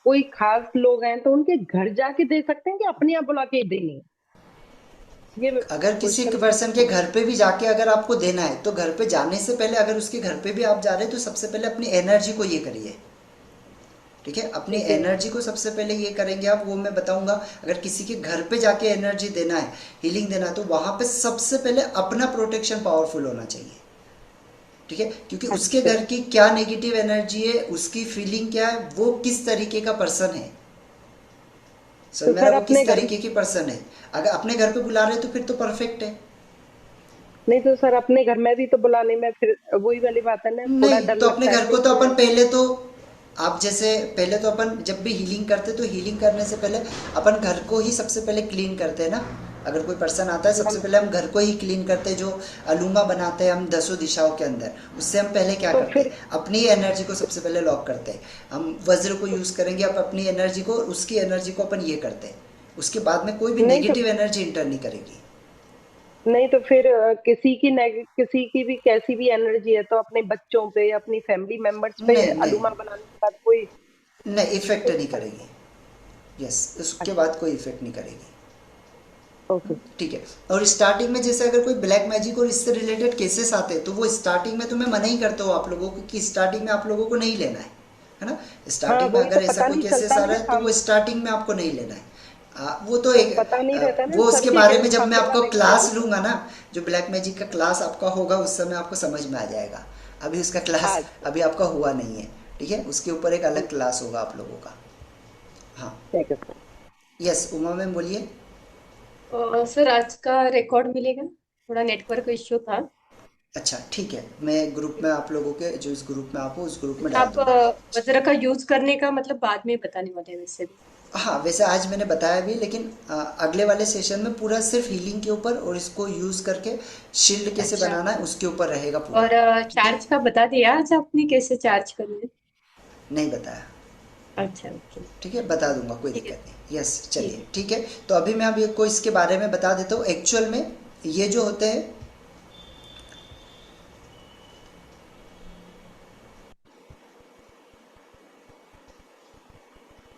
कोई खास लोग हैं तो उनके घर जाके दे सकते हैं कि अपने आप बुला के ही देनी है? ये अगर किसी क्वेश्चन। पर्सन के घर पे भी जाके अगर आपको देना है, तो घर पे जाने से पहले अगर उसके घर पे भी आप जा रहे हैं, तो सबसे पहले अपनी एनर्जी को ये करिए। ठीक है, अपनी ठीक है। एनर्जी को सबसे पहले ये करेंगे आप, वो मैं बताऊंगा। अगर किसी के घर पे जाके एनर्जी देना है, हीलिंग देना है, तो वहां पे सबसे पहले अपना प्रोटेक्शन पावरफुल होना चाहिए। ठीक है, क्योंकि उसके घर की क्या नेगेटिव एनर्जी है, उसकी फीलिंग क्या है, वो किस तरीके का पर्सन है, तो मेरा सर वो अपने किस घर तरीके की पर्सन है। अगर अपने घर पे बुला रहे हैं तो फिर तो परफेक्ट है। नहीं तो सर अपने घर में भी तो बुलाने में फिर वही वाली बात है ना, थोड़ा नहीं डर तो अपने लगता है घर को फिर तो अपन मैं। पहले तो, आप जैसे पहले तो अपन जब भी हीलिंग करते तो हीलिंग करने से पहले अपन घर को ही सबसे पहले क्लीन करते हैं ना। अगर कोई पर्सन आता है सबसे पहले हम घर को ही क्लीन करते हैं, जो अलूमा बनाते हैं हम 10 दिशाओं के अंदर, उससे हम पहले क्या तो करते फिर हैं, अपनी एनर्जी को सबसे पहले लॉक करते हैं। हम वज्र को यूज करेंगे, अब अपनी एनर्जी को, उसकी एनर्जी को अपन ये करते हैं, उसके बाद में कोई भी नहीं तो नेगेटिव एनर्जी इंटर नहीं करेगी। नहीं तो फिर किसी की भी कैसी भी एनर्जी है तो अपने बच्चों पे या अपनी फैमिली मेंबर्स पे नहीं नहीं अलूमा बनाने के बाद कोई। नहीं, इफेक्ट नहीं करेगी। यस, उसके बाद कोई इफेक्ट नहीं करेगी। ओके ठीक है। और स्टार्टिंग में जैसे अगर कोई ब्लैक मैजिक और इससे रिलेटेड केसेस आते हैं तो वो स्टार्टिंग में तो मैं मना ही करता हूँ आप लोगों को कि स्टार्टिंग में आप लोगों को नहीं लेना है ना। हाँ स्टार्टिंग में वही तो अगर ऐसा पता कोई नहीं केसेस चलता आ ना रहा है तो हम वो स्टार्टिंग में आपको नहीं लेना है। वो तो एक पता नहीं रहता ना वो सर उसके की बारे में जब मैं सामने आपको वाले क्लास को। लूंगा ना, जो ब्लैक मैजिक का क्लास आपका होगा उस समय आपको समझ में आ जाएगा। अभी उसका क्लास अच्छा अभी आपका हुआ नहीं है, ठीक है, उसके ऊपर एक अलग क्लास होगा आप लोगों का। हाँ, ठीक है सर। यस उमा मैम बोलिए। सर आज का रिकॉर्ड मिलेगा, थोड़ा नेटवर्क इश्यू था। अच्छा ठीक है, मैं ग्रुप में आप लोगों के, जो इस ग्रुप में आप हो उस ग्रुप में अच्छा, डाल आप दूंगा। वज्र का यूज करने का मतलब बाद में बताने वाले हैं वैसे भी। हाँ वैसे आज मैंने बताया भी, लेकिन अगले वाले सेशन में पूरा सिर्फ हीलिंग के ऊपर और इसको यूज करके शील्ड कैसे अच्छा, बनाना है उसके ऊपर रहेगा पूरा। और ठीक है, चार्ज का बता दिया आज आपने, कैसे चार्ज करना है? नहीं बताया। अच्छा ओके। ठीक है, बता दूंगा, कोई ठीक है। दिक्कत नहीं। यस ठीक चलिए है। ठीक है। तो अभी मैं अब को इसके बारे में बता देता हूँ। एक्चुअल में ये जो होते हैं,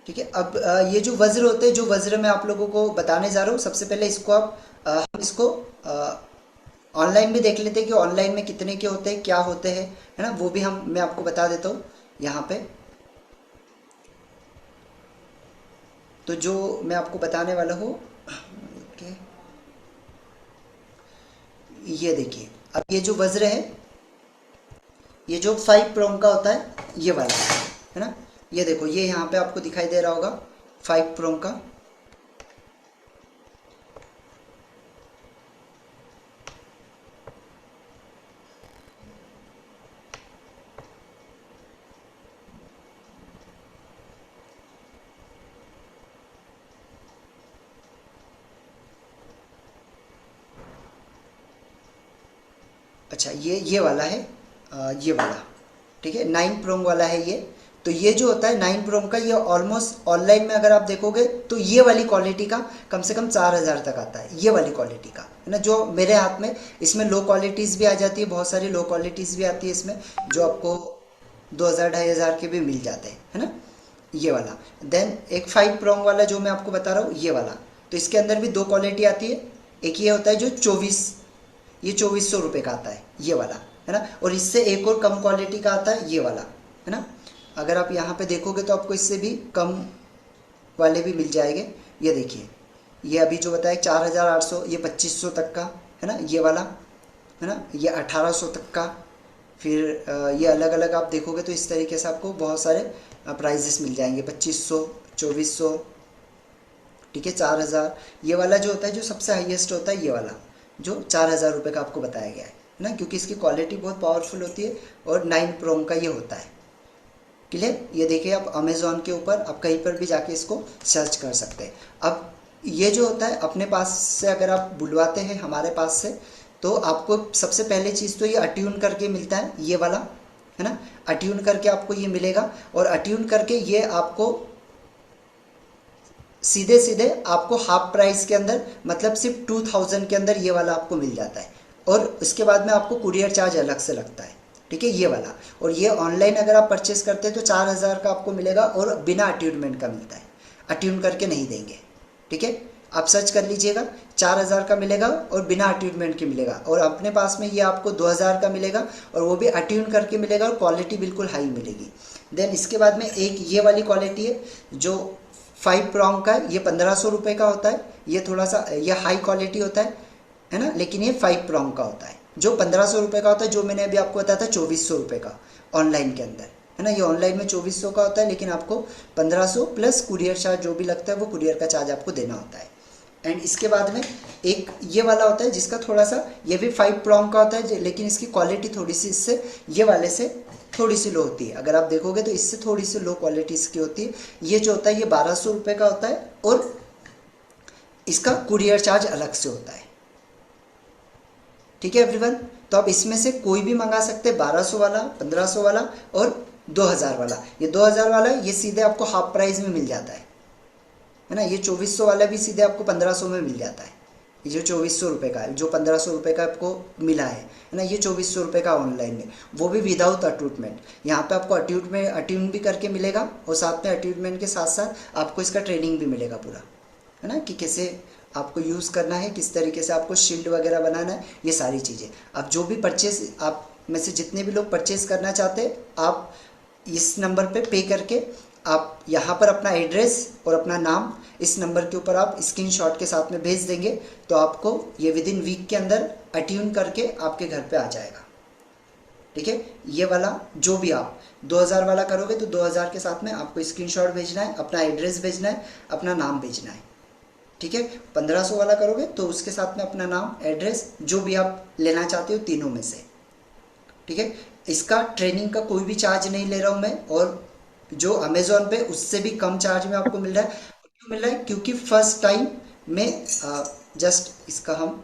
ठीक है, अब ये जो वज्र होते हैं, जो वज्र मैं आप लोगों को बताने जा रहा हूँ, सबसे पहले इसको आप हम इसको ऑनलाइन भी देख लेते हैं कि ऑनलाइन में कितने के होते हैं, क्या होते हैं, है ना, वो भी मैं आपको बता देता हूँ यहाँ पे। तो जो मैं आपको बताने वाला हूँ, ओके, ये देखिए, अब ये जो वज्र है, ये जो 5 प्रोंग का होता है, ये वाला है ना, ये देखो, ये यहाँ पे आपको दिखाई दे रहा होगा 5 प्रोंग का। अच्छा ये वाला है, ये वाला, ठीक है, 9 प्रोंग वाला है ये। तो ये जो होता है 9 प्रोंग का, ये ऑलमोस्ट ऑनलाइन में अगर आप देखोगे तो ये वाली क्वालिटी का कम से कम 4000 तक आता है, ये वाली क्वालिटी का, है ना, जो मेरे हाथ में। इसमें लो क्वालिटीज़ भी आ जाती है, बहुत सारी लो क्वालिटीज़ भी आती है इसमें, जो आपको 2000-2500 के भी मिल जाते हैं, है ना, ये वाला। देन एक 5 प्रोंग वाला जो मैं आपको बता रहा हूँ, ये वाला। तो इसके अंदर भी 2 क्वालिटी आती है। एक ये होता है जो 2400 रुपये का आता है, ये वाला, है ना, और इससे एक और कम क्वालिटी का आता है, ये वाला, है ना। अगर आप यहाँ पे देखोगे तो आपको इससे भी कम वाले भी मिल जाएंगे। ये देखिए, ये अभी जो बताया 4800, ये 2500 तक का, है ना, ये वाला, है ना, ये 1800 तक का। फिर ये अलग अलग आप देखोगे तो इस तरीके से आपको बहुत सारे प्राइजेस मिल जाएंगे, 2500, 2400, ठीक है, 4000। ये वाला जो होता है, जो सबसे हाईएस्ट होता है, ये वाला जो 4000 रुपये का आपको बताया गया है ना, क्योंकि इसकी क्वालिटी बहुत पावरफुल होती है। और 9 प्रोंग का ये होता है, क्लियर। ये देखिए, आप अमेज़ॉन के ऊपर आप कहीं पर भी जाके इसको सर्च कर सकते हैं। अब ये जो होता है, अपने पास से अगर आप बुलवाते हैं हमारे पास से, तो आपको सबसे पहले चीज़ तो ये अट्यून करके मिलता है, ये वाला, है ना, अट्यून करके आपको ये मिलेगा। और अट्यून करके ये आपको सीधे सीधे आपको हाफ प्राइस के अंदर, मतलब सिर्फ 2000 के अंदर ये वाला आपको मिल जाता है। और उसके बाद में आपको कुरियर चार्ज अलग से लगता है, ठीक है, ये वाला। और ये ऑनलाइन अगर आप परचेस करते हैं तो 4000 का आपको मिलेगा, और बिना अट्यूनमेंट का मिलता है, अट्यून करके नहीं देंगे, ठीक है। आप सर्च कर लीजिएगा, 4000 का मिलेगा और बिना अट्यूनमेंट के मिलेगा। और अपने पास में ये आपको 2000 का मिलेगा, और वो भी अट्यून करके मिलेगा, और क्वालिटी बिल्कुल हाई मिलेगी। देन इसके बाद में एक ये वाली क्वालिटी है जो 5 प्रोंग का है, ये 1500 रुपये का होता है। ये थोड़ा सा ये हाई क्वालिटी होता है ना, लेकिन ये 5 प्रोंग का होता है, जो 1500 रुपये का होता है, जो मैंने अभी आपको बताया था 2400 रुपये का ऑनलाइन के अंदर, है ना। ये ऑनलाइन में 2400 का होता है, लेकिन आपको 1500 प्लस कुरियर चार्ज जो भी लगता है वो कुरियर का चार्ज आपको देना होता है। एंड इसके बाद में एक ये वाला होता है जिसका थोड़ा सा, ये भी 5 prong का होता है, लेकिन इसकी क्वालिटी थोड़ी सी इससे ये वाले से थोड़ी सी लो होती है। अगर आप देखोगे तो इससे थोड़ी सी लो क्वालिटी इसकी होती है। ये जो होता है ये 1200 रुपये का होता है और इसका कुरियर चार्ज अलग से होता है। ठीक है एवरीवन, तो आप इसमें से कोई भी मंगा सकते हैं, 1200 वाला, 1500 वाला और 2000 वाला। ये 2000 वाला ये सीधे आपको हाफ प्राइस में मिल जाता है ना। ये 2400 वाला भी सीधे आपको 1500 में मिल जाता है। ये जो 2400 रुपये का है, जो 1500 रुपये का आपको मिला है ना, ये 2400 रुपये का ऑनलाइन में, वो भी विदाउट अट्यूटमेंट। यहाँ पे आपको अट्यून भी करके मिलेगा और साथ में अट्यूटमेंट के साथ साथ आपको इसका ट्रेनिंग भी मिलेगा पूरा, है ना, कि कैसे आपको यूज़ करना है, किस तरीके से आपको शील्ड वगैरह बनाना है, ये सारी चीज़ें। अब जो भी परचेज आप में से जितने भी लोग परचेज करना चाहते हैं, आप इस नंबर पे पे करके आप यहाँ पर अपना एड्रेस और अपना नाम इस नंबर के ऊपर आप स्क्रीनशॉट के साथ में भेज देंगे, तो आपको ये विदिन वीक के अंदर अट्यून करके आपके घर पे आ जाएगा। ठीक है, ये वाला जो भी आप 2000 वाला करोगे तो 2000 के साथ में आपको स्क्रीनशॉट भेजना है, अपना एड्रेस भेजना है, अपना नाम भेजना है। ठीक है, 1500 वाला करोगे तो उसके साथ में अपना नाम, एड्रेस, जो भी आप लेना चाहते हो तीनों में से। ठीक है, इसका ट्रेनिंग का कोई भी चार्ज नहीं ले रहा हूँ मैं, और जो अमेजोन पे उससे भी कम चार्ज में आपको मिल रहा है। क्यों मिल रहा है? क्योंकि फर्स्ट टाइम में जस्ट इसका हम